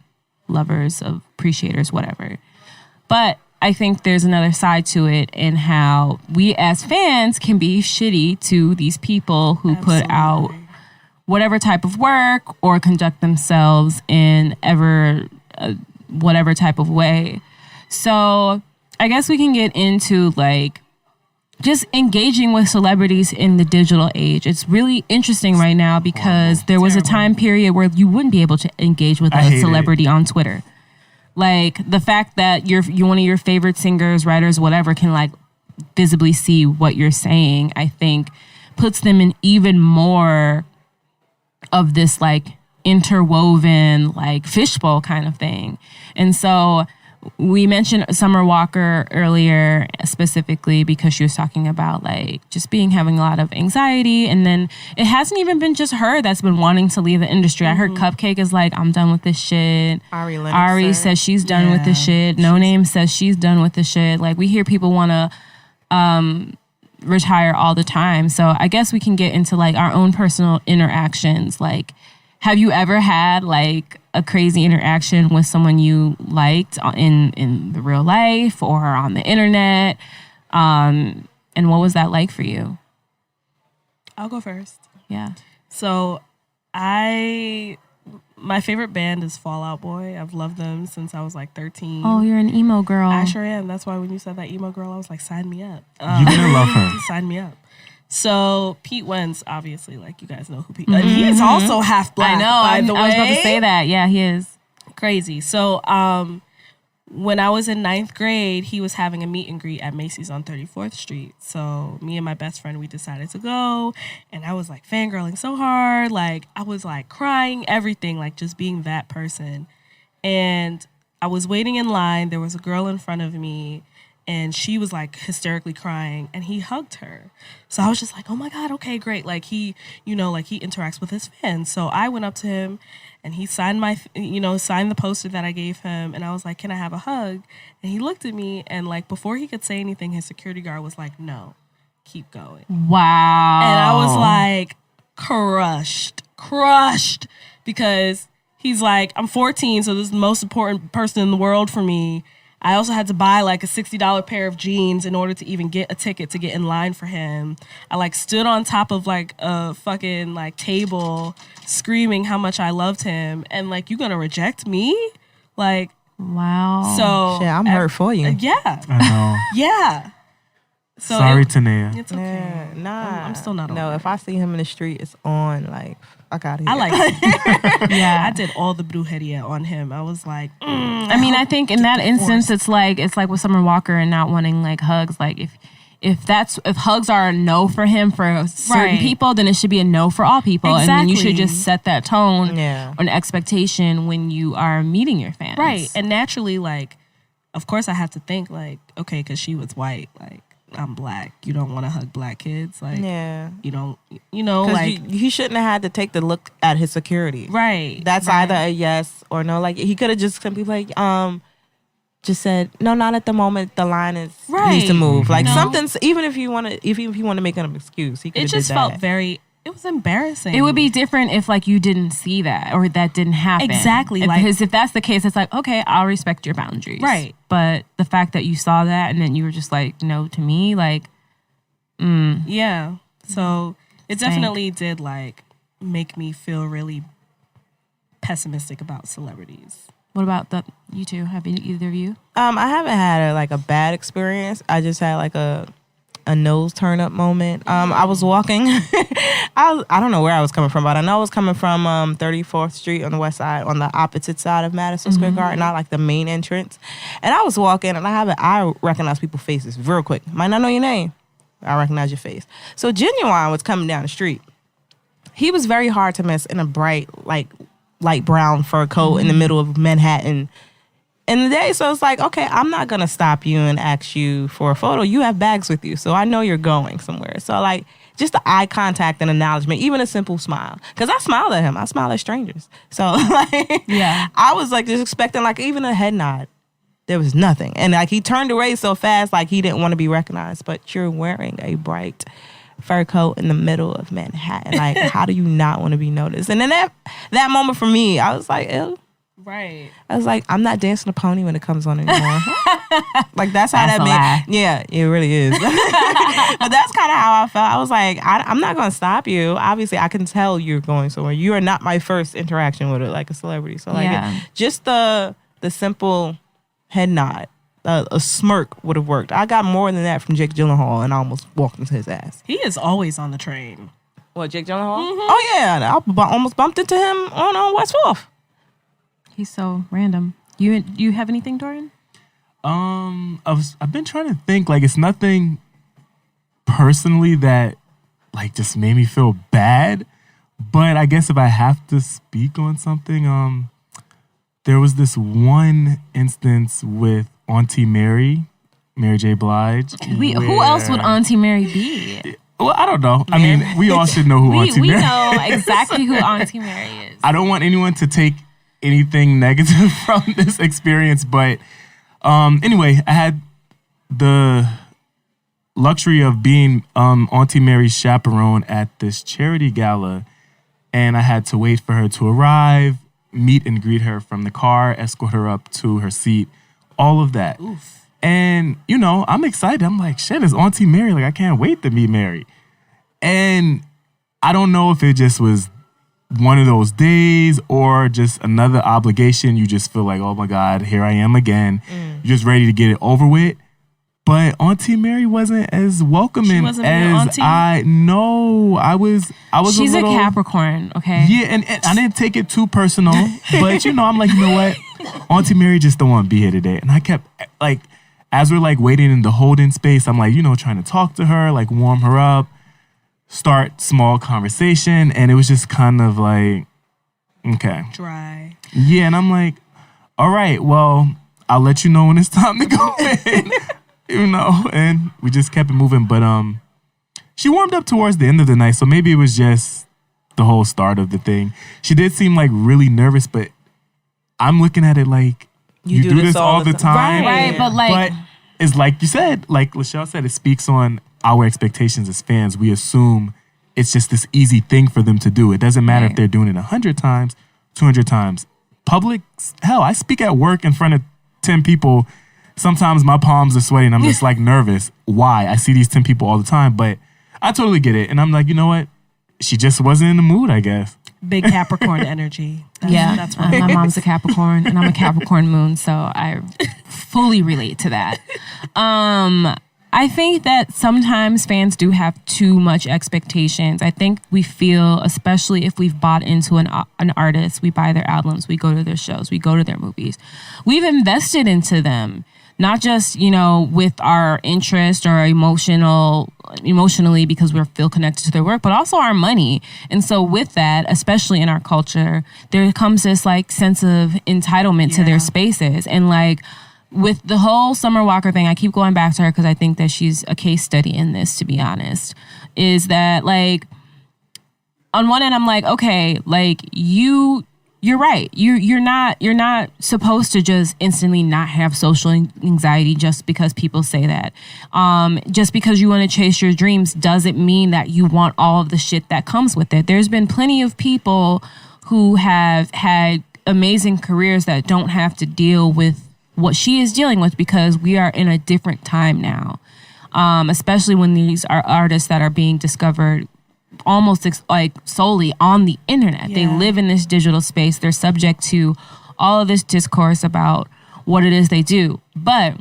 lovers of appreciators, whatever. But I think there's another side to it in how we as fans can be shitty to these people who put out whatever type of work or conduct themselves in whatever type of way. So I guess we can get into like just engaging with celebrities in the digital age. It's really interesting right now because there was a time period where you wouldn't be able to engage with a celebrity on Twitter. Like the fact that you're one of your favorite singers, writers, whatever, can like visibly see what you're saying, I think puts them in even more of this like interwoven like fishbowl kind of thing. And so we mentioned Summer Walker earlier specifically because she was talking about like just having a lot of anxiety, and then it hasn't even been just her that's been wanting to leave the industry. I heard Cupcake is like, I'm done with this shit. Ari Lennox Ari says she's done with this shit. Noname says she's done with this shit. Like we hear people want to retire all the time. So I guess we can get into like our own personal interactions. Like, have you ever had like a crazy interaction with someone you liked in the real life or on the internet? And what was that like for you? I'll go first. Yeah. So my favorite band is Fall Out Boy. I've loved them since I was like 13. Oh, you're an emo girl. I sure am. That's why when you said that emo girl, I was like, sign me up. You're gonna love her. Sign me up. So Pete Wentz, obviously, like you guys know who Pete. And he is also half black. I know. By the way, I was about to say that. Yeah, he is crazy. So when I was in 9th grade, he was having a meet and greet at Macy's on 34th Street. So me and my best friend, we decided to go, and I was like fangirling so hard, like I was like crying, everything, like just being that person. And I was waiting in line. There was a girl in front of me, and she was like hysterically crying, and he hugged her. So I was just like, oh my God, okay, great. Like he, like he interacts with his fans. So I went up to him and he signed signed the poster that I gave him. And I was like, can I have a hug? And he looked at me, and like before he could say anything, his security guard was like, no, keep going. Wow. And I was like crushed because he's like, I'm 14, so this is the most important person in the world for me. I also had to buy like a $60 pair of jeans in order to even get a ticket to get in line for him. I like stood on top of like a fucking like table screaming how much I loved him, and like, you gonna reject me? Like, wow. So shit, I'm hurt for you. Yeah. I know. Yeah. So sorry, Tenaya. It's okay. Yeah, nah. I'm still not over No, it. if I see him in the street, it's on. Like, fuck out of here. I like it. Yeah, I did all the brujeria on him. I was like, I mean, I think in that instance, it's like with Summer Walker and not wanting like hugs. Like if hugs are a no for him for certain people, then it should be a no for all people. Exactly. And then you should just set that tone Yeah. or an expectation when you are meeting your fans. right. And naturally, like, of course, I have to think like, okay, because she was white, like, I'm black. You don't want to hug black kids, like, Yeah. you don't, Like, he shouldn't have had to take the look at his security. right. That's either a yes or no. Like, he could have just simply like, just said, no, not at the moment. The line needs to move. Like, something's, even if you want to make an excuse, he could have It just did that. felt it was embarrassing. It would be different if like you didn't see that or that didn't happen. Exactly, like- Because if that's the case, it's like, okay, I'll respect your boundaries. Right. But the fact that you saw that and then you were just like, no to me, like, Yeah. So it definitely did like make me feel really pessimistic about celebrities. what about you two? Have either of you? I haven't had a bad experience. I just had like a nose turn up moment. I was walking. I don't know where I was coming from, but I know I was coming from 34th Street on the west side, on the opposite side of Madison Square Garden, not like the main entrance. And I was walking, and I recognize people's faces real quick. Might not know your name. I recognize your face. So Genuine was coming down the street. He was very hard to miss in a bright, like light brown fur coat in the middle of Manhattan. in the day. So it's like, okay, I'm not going to stop you and ask you for a photo. You have bags with you, so I know you're going somewhere. So like, just the eye contact and acknowledgement, even a simple smile. Because I smiled at him. I smile at strangers. So like, Yeah. I was like just expecting like even a head nod. There was nothing. And like he turned away so fast like he didn't want to be recognized. But you're wearing a bright fur coat in the middle of Manhattan. Like, how do you not want to be noticed? And then that moment for me, I was like, ew. Right. I was like, I'm not dancing a pony when it comes on anymore. Like, that's how That's a that made. Yeah, it really is. But that's kind of how I felt. I was like, I'm not going to stop you. Obviously, I can tell you're going somewhere. You are not my first interaction with it, like a celebrity. So, like, just the simple head nod, a smirk would have worked. I got more than that from Jake Gyllenhaal, and I almost walked into his ass. He is always on the train. What, Jake Gyllenhaal? Mm-hmm. Oh, yeah. I almost bumped into him on West 4th. He's so random. You have anything, Dorian? I've been trying to think. Like, it's nothing personally that like just made me feel bad. But I guess if I have to speak on something, there was this one instance with Auntie Mary J. Blige. Who else would Auntie Mary be? Well, I don't know. I mean, we all should know who Auntie Mary is. We know exactly who Auntie Mary is. I don't want anyone to take anything negative from this experience, but anyway, I had the luxury of being Auntie Mary's chaperone at this charity gala, and I had to wait for her to arrive, meet and greet her from the car, escort her up to her seat, all of that. Oof. And, you know, I'm excited. I'm like, shit, it's Auntie Mary. Like, I can't wait to meet Mary. And I don't know if it just was one of those days or just another obligation. You just feel like, oh my God, here I am again. You're just ready to get it over with. But Auntie Mary wasn't as welcoming as I know. I was. She's a little, a Capricorn, okay? Yeah, and I didn't take it too personal. But, you know, I'm like, you know what? Auntie Mary just don't want to be here today. And I kept, like, as we're, like, waiting in the holding space, I'm, like, you know, trying to talk to her, like, warm her up, start small conversation. And it was just kind of like, okay. Dry. Yeah, and I'm like, all right, well, I'll let you know when it's time to go in. You know, and we just kept it moving. But she warmed up towards the end of the night, so maybe it was just the whole start of the thing. She did seem like really nervous, but I'm looking at it like you do this all the time. Right, but it's like you said, like LaChelle said, it speaks on our expectations as fans. We assume it's just this easy thing for them to do. It doesn't matter if they're doing it 100 times, 200 times. Public, hell, I speak at work in front of 10 people. Sometimes my palms are sweating. I'm just like nervous. Why? I see these 10 people all the time, but I totally get it. And I'm like, you know what? She just wasn't in the mood, I guess. Big Capricorn energy. That's right. My mom's a Capricorn and I'm a Capricorn moon, so I fully relate to that. I think that sometimes fans do have too much expectations. I think we feel, especially if we've bought into an artist, we buy their albums, we go to their shows, we go to their movies. We've invested into them. Not just, you know, with our interest or emotionally because we feel connected to their work, but also our money. And so with that, especially in our culture, there comes this like sense of entitlement to their spaces. And like with the whole Summer Walker thing, I keep going back to her because I think that she's a case study in this, to be honest, is that like on one end, I'm like, okay, like you're right. You're not supposed to just instantly not have social anxiety just because people say that. Just because you want to chase your dreams doesn't mean that you want all of the shit that comes with it. There's been plenty of people who have had amazing careers that don't have to deal with what she is dealing with because we are in a different time now. Especially when these are artists that are being discovered almost like solely on the internet. They live in this digital space. They're subject to all of this discourse about what it is they do. But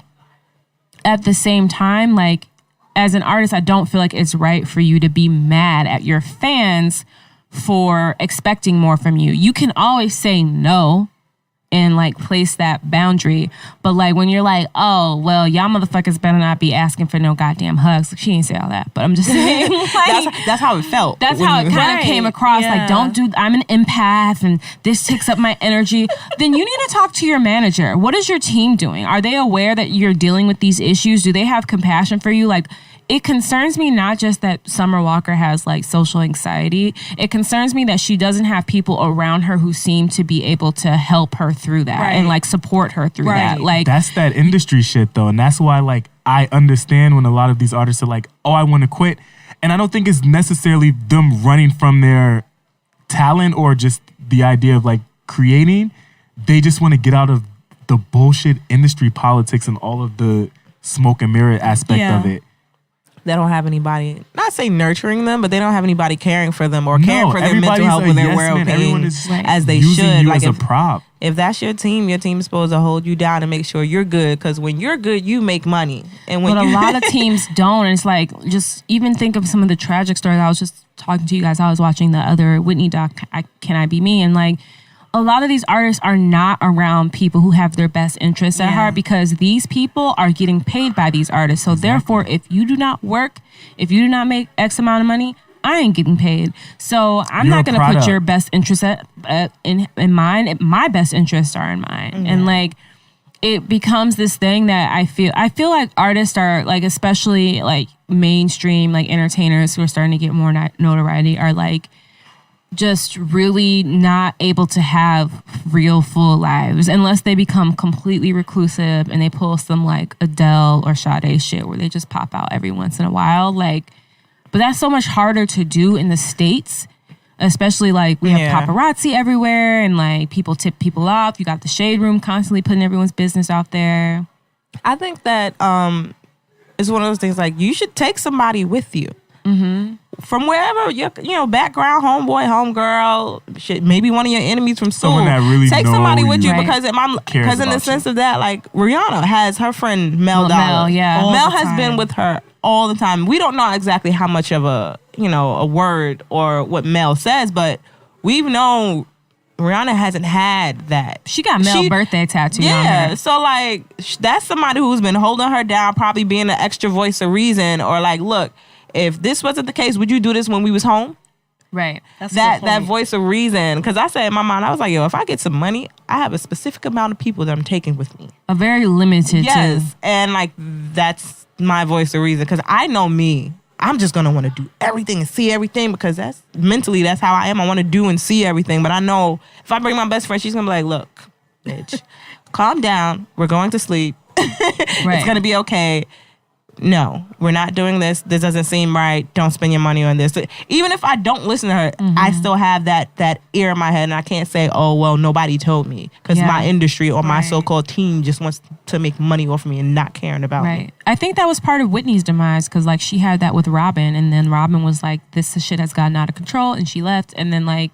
at the same time, like as an artist, I don't feel like it's right for you to be mad at your fans for expecting more from you. You can always say no and like place that boundary. But like when you're like, oh well, y'all motherfuckers better not be asking for no goddamn hugs. Like, she ain't say all that, but I'm just saying like, that's how it felt. That's how it kind of came across. Like, don't do. I'm an empath, and this takes up my energy. Then you need to talk to your manager. What is your team doing? Are they aware that you're dealing with these issues? Do they have compassion for you? Like, it concerns me not just that Summer Walker has like social anxiety. It concerns me that she doesn't have people around her who seem to be able to help her through that and like support her through that. Like, that's that industry shit though. And that's why like I understand when a lot of these artists are like, oh, I want to quit. And I don't think it's necessarily them running from their talent or just the idea of like creating. They just want to get out of the bullshit industry politics and all of the smoke and mirror aspect of it. They don't have anybody, not say nurturing them, but they don't have anybody caring for them or caring for their mental health or their well-being as they should. You like as a prop. If that's your team is supposed to hold you down and make sure you're good. Because when you're good, you make money. And when but a lot of teams don't. And it's like, just even think of some of the tragic stories. I was just talking to you guys. I was watching the other Whitney doc, Can I Be Me? And like, a lot of these artists are not around people who have their best interests at heart, because these people are getting paid by these artists. So therefore, if you do not work, if you do not make X amount of money, I ain't getting paid. So I'm not going to put your best interests in mine. My best interests are in mine. Mm-hmm. And like, it becomes this thing that I feel like artists are like, especially like mainstream, like entertainers who are starting to get more notoriety, are like, just really not able to have real full lives unless they become completely reclusive and they pull some like Adele or Sade shit where they just pop out every once in a while. Like, but that's so much harder to do in the States, especially like we have paparazzi everywhere and like people tip people off. You got the shade room constantly putting everyone's business out there. I think that it's one of those things like you should take somebody with you. Mm-hmm. From wherever your background, homeboy, homegirl, shit, maybe one of your enemies from school. Someone that really take somebody with you right. because in the sense of that, like Rihanna has her friend Mel Dollar. Mel has been with her all the time. We don't know exactly how much of a word or what Mel says, but we've known Rihanna hasn't had that. She got Mel birthday tattooed on her. So like that's somebody who's been holding her down, probably being an extra voice of reason, or like, look, if this wasn't the case, would you do this when we was home? Right. That's that voice of reason. Because I said in my mind, I was like, yo, if I get some money, I have a specific amount of people that I'm taking with me. A very limited. Yes. Too. And like, that's my voice of reason. Because I know me. I'm just going to want to do everything and see everything because that's how I am. I want to do and see everything. But I know if I bring my best friend, she's going to be like, look, bitch, calm down. We're going to sleep. Right. It's going to be okay. No, we're not doing this. This doesn't seem right. Don't spend your money on this. Even if I don't listen to her, I still have that ear in my head, and I can't say, oh, well, nobody told me. Because my industry or my so-called team just wants to make money off of me and not caring about me. I think that was part of Whitney's demise, because like she had that with Robin, and then Robin was like, this shit has gotten out of control, and she left. And then like,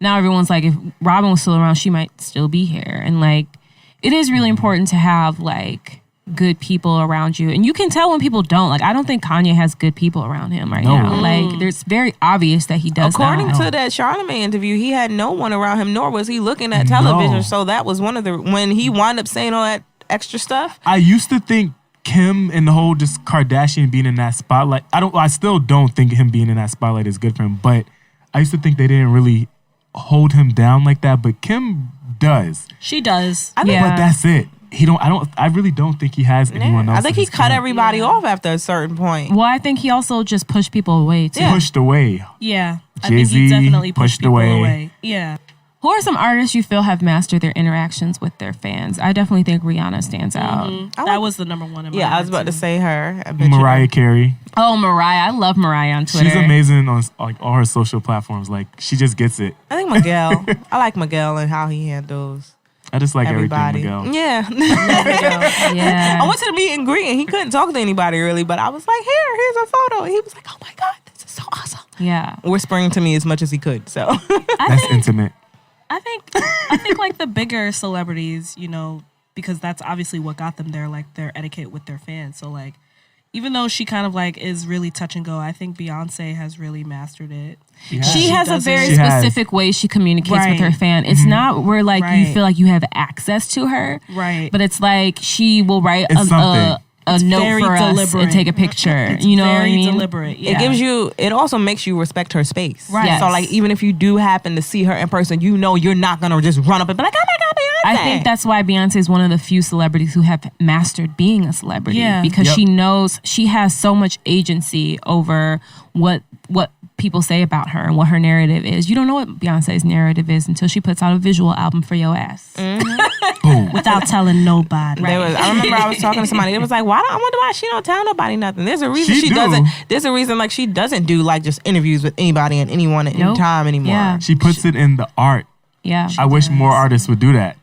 now everyone's like, if Robin was still around, she might still be here. And like, it is really important to have like good people around you, and you can tell when people don't. Like, I don't think Kanye has good people around him now. Like, it's very obvious that he does. According to that Charlamagne interview, he had no one around him, nor was he looking at television. So that was one of the when he wound up saying all that extra stuff. I used to think Kim and the whole just Kardashian being in that spotlight. I still don't think him being in that spotlight is good for him. But I used to think they didn't really hold him down like that. But Kim does. She does. But that's it. I really don't think he has anyone else. I think he cut everybody off after a certain point. Well, I think he also just pushed people away too. Pushed away. Yeah. Jay-Z I think he definitely pushed people away. Yeah. Who are some artists you feel have mastered their interactions with their fans? I definitely think Rihanna stands out. That was the number one in my I was about to say her. Mariah Carey. Oh, Mariah. I love Mariah on Twitter. She's amazing on like all her social platforms. Like, she just gets it. I think Miguel. I like Miguel and how he handles I just like everybody. Everything Miguel. Yeah. I went to the meet and greet and he couldn't talk to anybody really, but I was like, here's a photo. And he was like, oh my God, this is so awesome. Yeah. Whispering to me as much as he could. So that's intimate. I think like the bigger celebrities, because that's obviously what got them there, like their etiquette with their fans. So like, even though she kind of like is really touch and go, I think Beyonce has really mastered it. She has a very She has. specific way she communicates with Right. her fan. It's not where like you Right. feel like you have access to her, Right. but it's like she will write It's something. a note very for us deliberate. and take a picture. It's You know what I very mean? deliberate. Yeah. It gives you. It also makes you respect her space. Right. Yes. So like, even if you do happen to see her in person, you know you're not gonna just run up and be like, "Oh my God, Beyonce!" I think that's why Beyonce is one of the few celebrities who have mastered being a celebrity. Yeah. Because Yep. she knows she has so much agency over what people say about her and what her narrative is. You don't know what Beyonce's narrative is until she puts out a visual album for your ass. Boom. without telling nobody. There was, I remember I was talking to somebody. It was like, I wonder why she don't tell nobody nothing. There's a reason She she do. doesn't. There's a reason like she doesn't do like just interviews with anybody and anyone at any Nope. time anymore. Yeah. She puts it in the art. Yeah. I wish more artists would do that.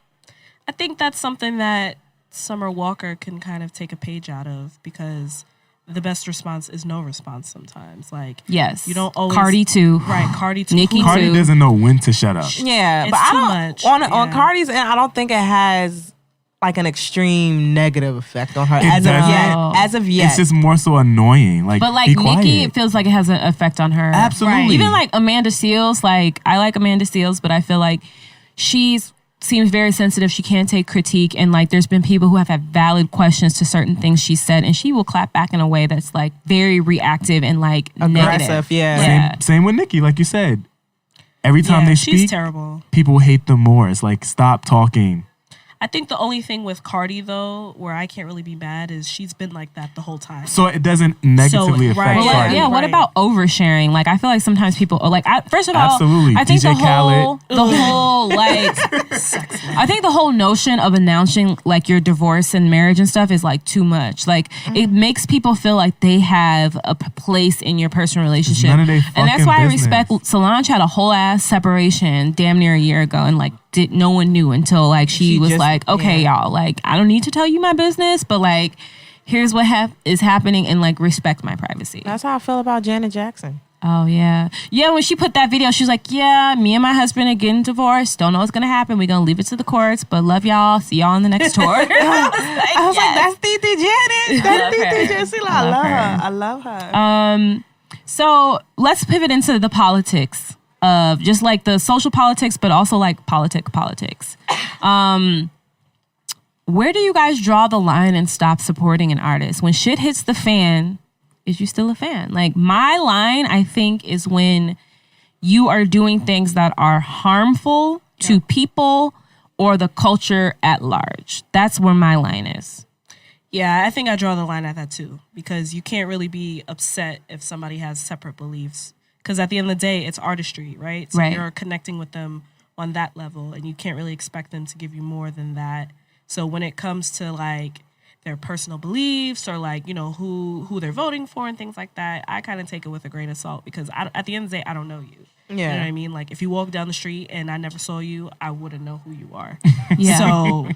I think that's something that Summer Walker can kind of take a page out of, because the best response is no response sometimes. Like, Yes. you don't always... Cardi too. Right, Cardi too. Nicki Cardi too. doesn't know when to shut up. Yeah, It's but I too don't much. on Yeah. Cardi's end. I don't think it has like an extreme negative effect on her as doesn't. of yet. As of yet, It's just more so annoying. Like, But like be quiet. Nicki, it feels like it has an effect on her. Absolutely. Right. Even like Amanda Seales, like I like Amanda Seales, but I feel like she's seems very sensitive. She can't take critique, and like there's been people who have had valid questions to certain things she said, and she will clap back in a way that's like very reactive and like aggressive. negative. Yeah. Yeah. Same with Nicki, like you said. Every time Yeah, they she's speak, terrible. people hate them more. It's like, stop talking. I think the only thing with Cardi, though, where I can't really be mad, is she's been like that the whole time. So it doesn't negatively affect right. Well, Cardi. yeah. What Right. about oversharing? Like, I feel like sometimes people are like, first of all, Absolutely. I think DJ the whole like, I think the whole notion of announcing like your divorce and marriage and stuff is like too much. Like, it makes people feel like they have a place in your personal relationship, none of they and that's fucking why I business. respect Solange had a whole ass separation damn near a year ago, and like no one knew until like she was just- like, okay, y'all, like I don't need to tell you my business, but like here's what is happening, and like respect my privacy. That's how I feel about Janet Jackson. Oh yeah, yeah. When she put that video, she was like, "Yeah, me and my husband are getting divorced. Don't know what's gonna happen. We're gonna leave it to the courts, but love y'all. See y'all on the next tour." I was like, that's Titi Janet. That's love Titi her. Janet. I I love love her. her. I love her. So let's pivot into the politics of just like the social politics, but also like politics. Where do you guys draw the line and stop supporting an artist? When shit hits the fan, is you still a fan? Like my line, I think, is when you are doing things that are harmful to people or the culture at large. That's where my line is. Yeah, I think I draw the line at that too, because you can't really be upset if somebody has separate beliefs, because at the end of the day, it's artistry, right? So Right. you're connecting with them on that level, and you can't really expect them to give you more than that. So when it comes to like their personal beliefs or like, you know, who they're voting for and things like that, I kind of take it with a grain of salt, because at the end of the day, I don't know you. You know what I mean? Like if you walk down the street and I never saw you, I wouldn't know who you are. Yeah. So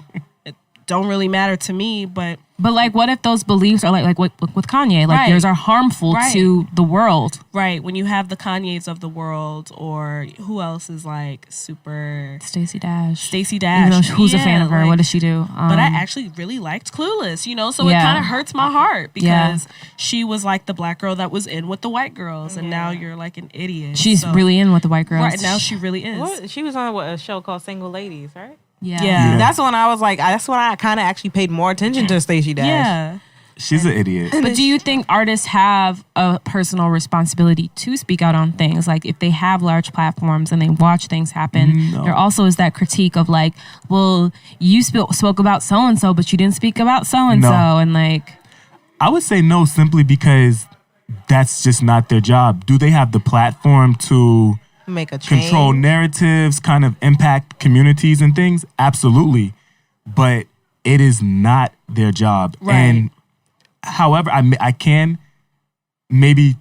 it don't really matter to me, but But like, what if those beliefs are like with Kanye? Like, Right. yours are harmful Right. to the world. right, when you have the Kanyes of the world, or who else is like super Stacey Dash. Stacey Even Dash. though who's a fan of her? like- What does she do? But I actually really liked Clueless, you know, so it Yeah. kind of hurts my heart, Yeah. because she was like the black girl that was in with the white girls, and now you're like an idiot. she's So- really in with the white girls. right now. She really is. What? She was on a show called Single Ladies, right? Yeah. Yeah. That's when I was like, that's when I kind of actually paid more attention to Stacey Dash. Yeah. She's an idiot. But do you think artists have a personal responsibility to speak out on things? Like if they have large platforms and they watch things happen, No. there also is that critique of like, well, you spoke about so-and-so, but you didn't speak about so-and-so. No. And like, I would say no, simply because that's just not their job. Do they have the platform to Make a change. control narratives, kind of impact communities and things? Absolutely. But it is not their job. Right. And however, I can maybe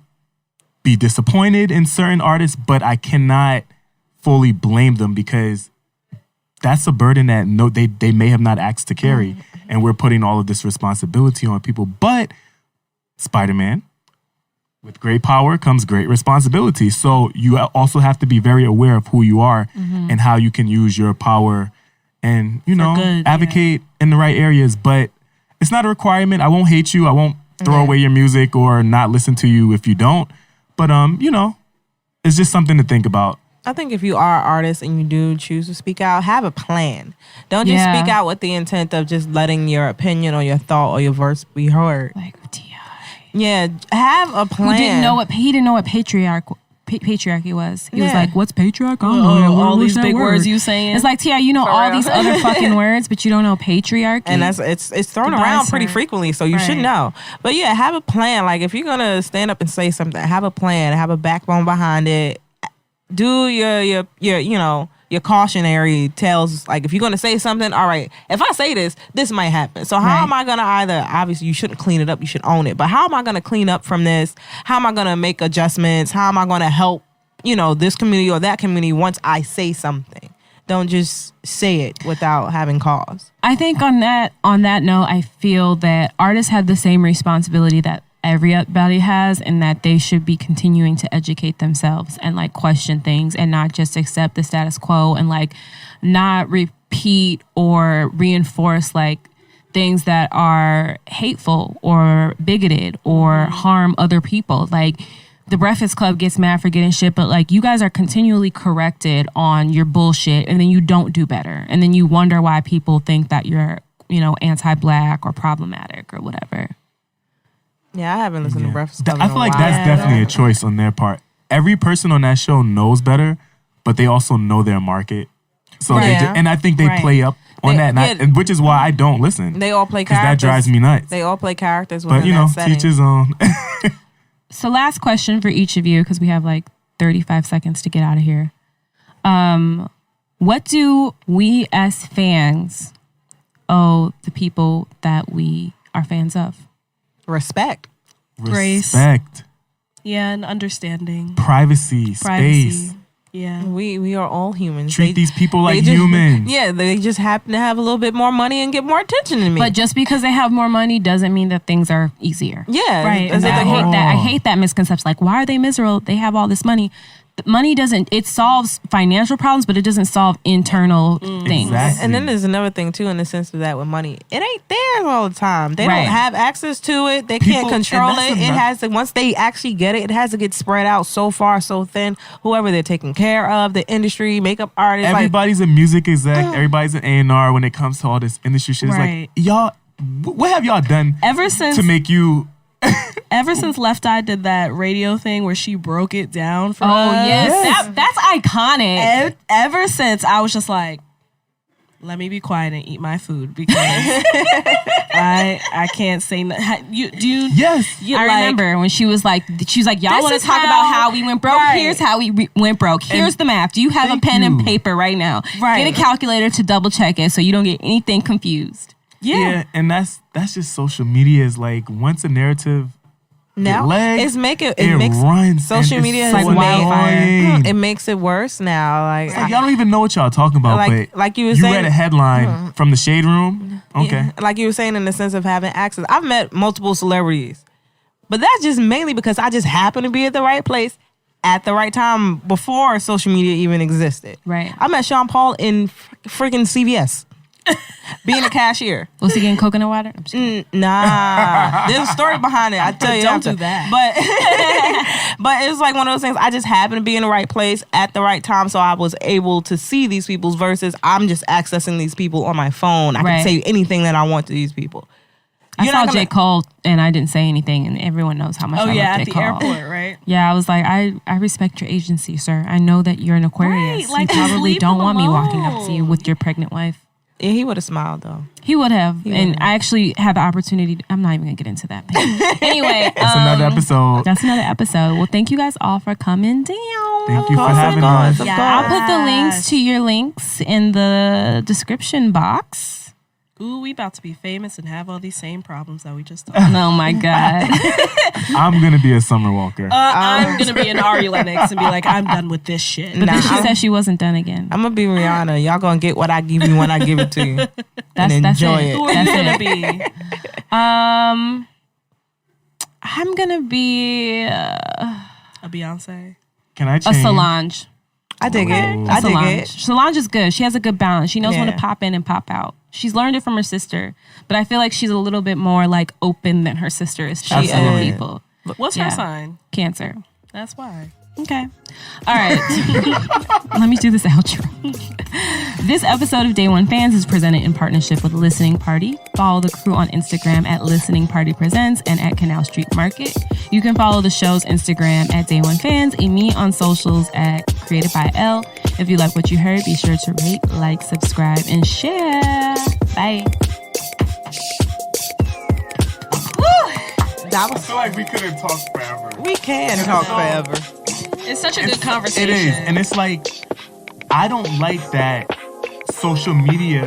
be disappointed in certain artists, but I cannot fully blame them, because that's a burden that they may have not asked to carry. And we're putting all of this responsibility on people. But Spider-Man, with great power comes great responsibility. So you also have to be very aware of who you are and how you can use your power and, you know, good, advocate in the right areas. But it's not a requirement. I won't hate you. I won't throw away your music or not listen to you if you don't. But it's just something to think about. I think if you are an artist and you do choose to speak out, have a plan. Don't just speak out with the intent of just letting your opinion or your thought or your verse be heard. Like T.I. Yeah, have a plan. He didn't know what patriarchy was. He was like, "What's patriarch? I don't know all these big word. words you saying." It's like T.I., you know all these other fucking words, but you don't know patriarchy. And it's thrown around pretty frequently, so you should know. But yeah, have a plan. Like if you're gonna stand up and say something, have a plan, have a backbone behind it. Do your cautionary tales. Like if you're gonna say something, all right, if I say this might happen. So how am I gonna obviously you shouldn't clean it up, you should own it. But how am I gonna clean up from this? How am I gonna make adjustments? How am I gonna help, this community or that community once I say something? Don't just say it without having cause. I think on that note, I feel that artists have the same responsibility that everybody has, and that they should be continuing to educate themselves and like question things and not just accept the status quo and like not repeat or reinforce like things that are hateful or bigoted or harm other people. Like the Breakfast Club gets mad for getting shit, but like you guys are continually corrected on your bullshit and then you don't do better. And then you wonder why people think that you're, anti-black or problematic or whatever. Yeah, I haven't listened to Breakfast Club. I feel like that's definitely a choice on their part. Every person on that show knows better, but they also know their market. So and I think they play up on that, which is why I don't listen. They all play characters. That drives me nuts. They all play characters but within that setting. teach his own. So last question for each of you, because we have like 35 seconds to get out of here. What do we as fans owe the people that we are fans of? Respect. Respect. Yeah, and understanding. Privacy. Space. Yeah. We are all humans. Treat these people like humans. Yeah, they just happen to have a little bit more money and get more attention than me. But just because they have more money doesn't mean that things are easier. Yeah. Right. I hate that misconception. Like, why are they miserable? They have all this money. Money it solves financial problems, but it doesn't solve internal things. Exactly. And then there's another thing too, in the sense of that with money, it ain't theirs all the time. They don't have access to it. They can't control it. It has to, once they actually get it, it has to get spread out so far, so thin. Whoever they're taking care of, the industry, makeup artists. Everybody's a music exec. Everybody's an A&R when it comes to all this industry shit. It's like, y'all, what have y'all done to make you... Ever since Left Eye did that radio thing where she broke it down for us. Oh, yes. That's iconic. Ever since, I was just like, let me be quiet and eat my food because I can't say nothing. I remember when she was like, y'all want to talk about how we went broke? Right. Here's how we went broke. Here's the math. Do you have a pen and paper right now? Right. Get a calculator to double check it so you don't get anything confused. Yeah, and that's just social media is like once a narrative now makes runs social media has made it makes it worse now. Like y'all don't even know what y'all talking about. Like you were saying, read a headline from the Shade Room. Okay, yeah, like you were saying in the sense of having access. I've met multiple celebrities, but that's just mainly because I just happened to be at the right place at the right time before social media even existed. Right. I met Sean Paul in freaking CVS. Being a cashier. Was he getting coconut water? Nah. There's a story behind it. I tell you. Don't do that. But it was like one of those things. I just happened to be in the right place at the right time, so I was able to see these people's verses. I'm just accessing these people on my phone. I can say anything that I want to these people. I saw J. Cole and I didn't say anything, and everyone knows how much I love J. Cole. At the airport, right? Yeah, I was like, I respect your agency, sir. I know that you're an Aquarius. Right, like, you probably don't want me walking up to alone. you with your pregnant wife. Yeah, he would have smiled though. He would have. And I actually had the opportunity. I'm not even going to get into that. Anyway. That's another episode. That's another episode. Well, thank you guys all for coming down. Thank you for having us. I'll put the links to your links in the description box. Ooh, we about to be famous and have all these same problems that we just talked about. Oh my God. I'm going to be a Summer Walker. I'm going to be an Ari Lennox and be like, I'm done with this shit. But then she said she wasn't done again. I'm going to be Rihanna. Y'all going to get what I give you when I give it to you. That's enjoy it. Who are you going to be? I'm going to be... A Beyonce? Can I change? A Solange. I dig it. I dig Solange. it. Solange is good. She has a good balance. She knows when to Yeah. pop in and pop out. She's learned it from her sister, but I feel like she's a little bit more like open than her sister is to She other is. people. What's Yeah. her sign? Cancer. That's why. Okay. All right. Let me do this outro. This episode of Day One Fans is presented in partnership with Listening Party. Follow the crew on Instagram at Listening Party Presents and at Canal Street Market. You can follow the show's Instagram at Day One Fans and me on socials at Created by L. If you like what you heard, be sure to rate, like, subscribe, and share. Bye. That I was. feel like we couldn't talk forever. We can talk forever. It's such a good It conversation. is. And it's like, I don't like that social media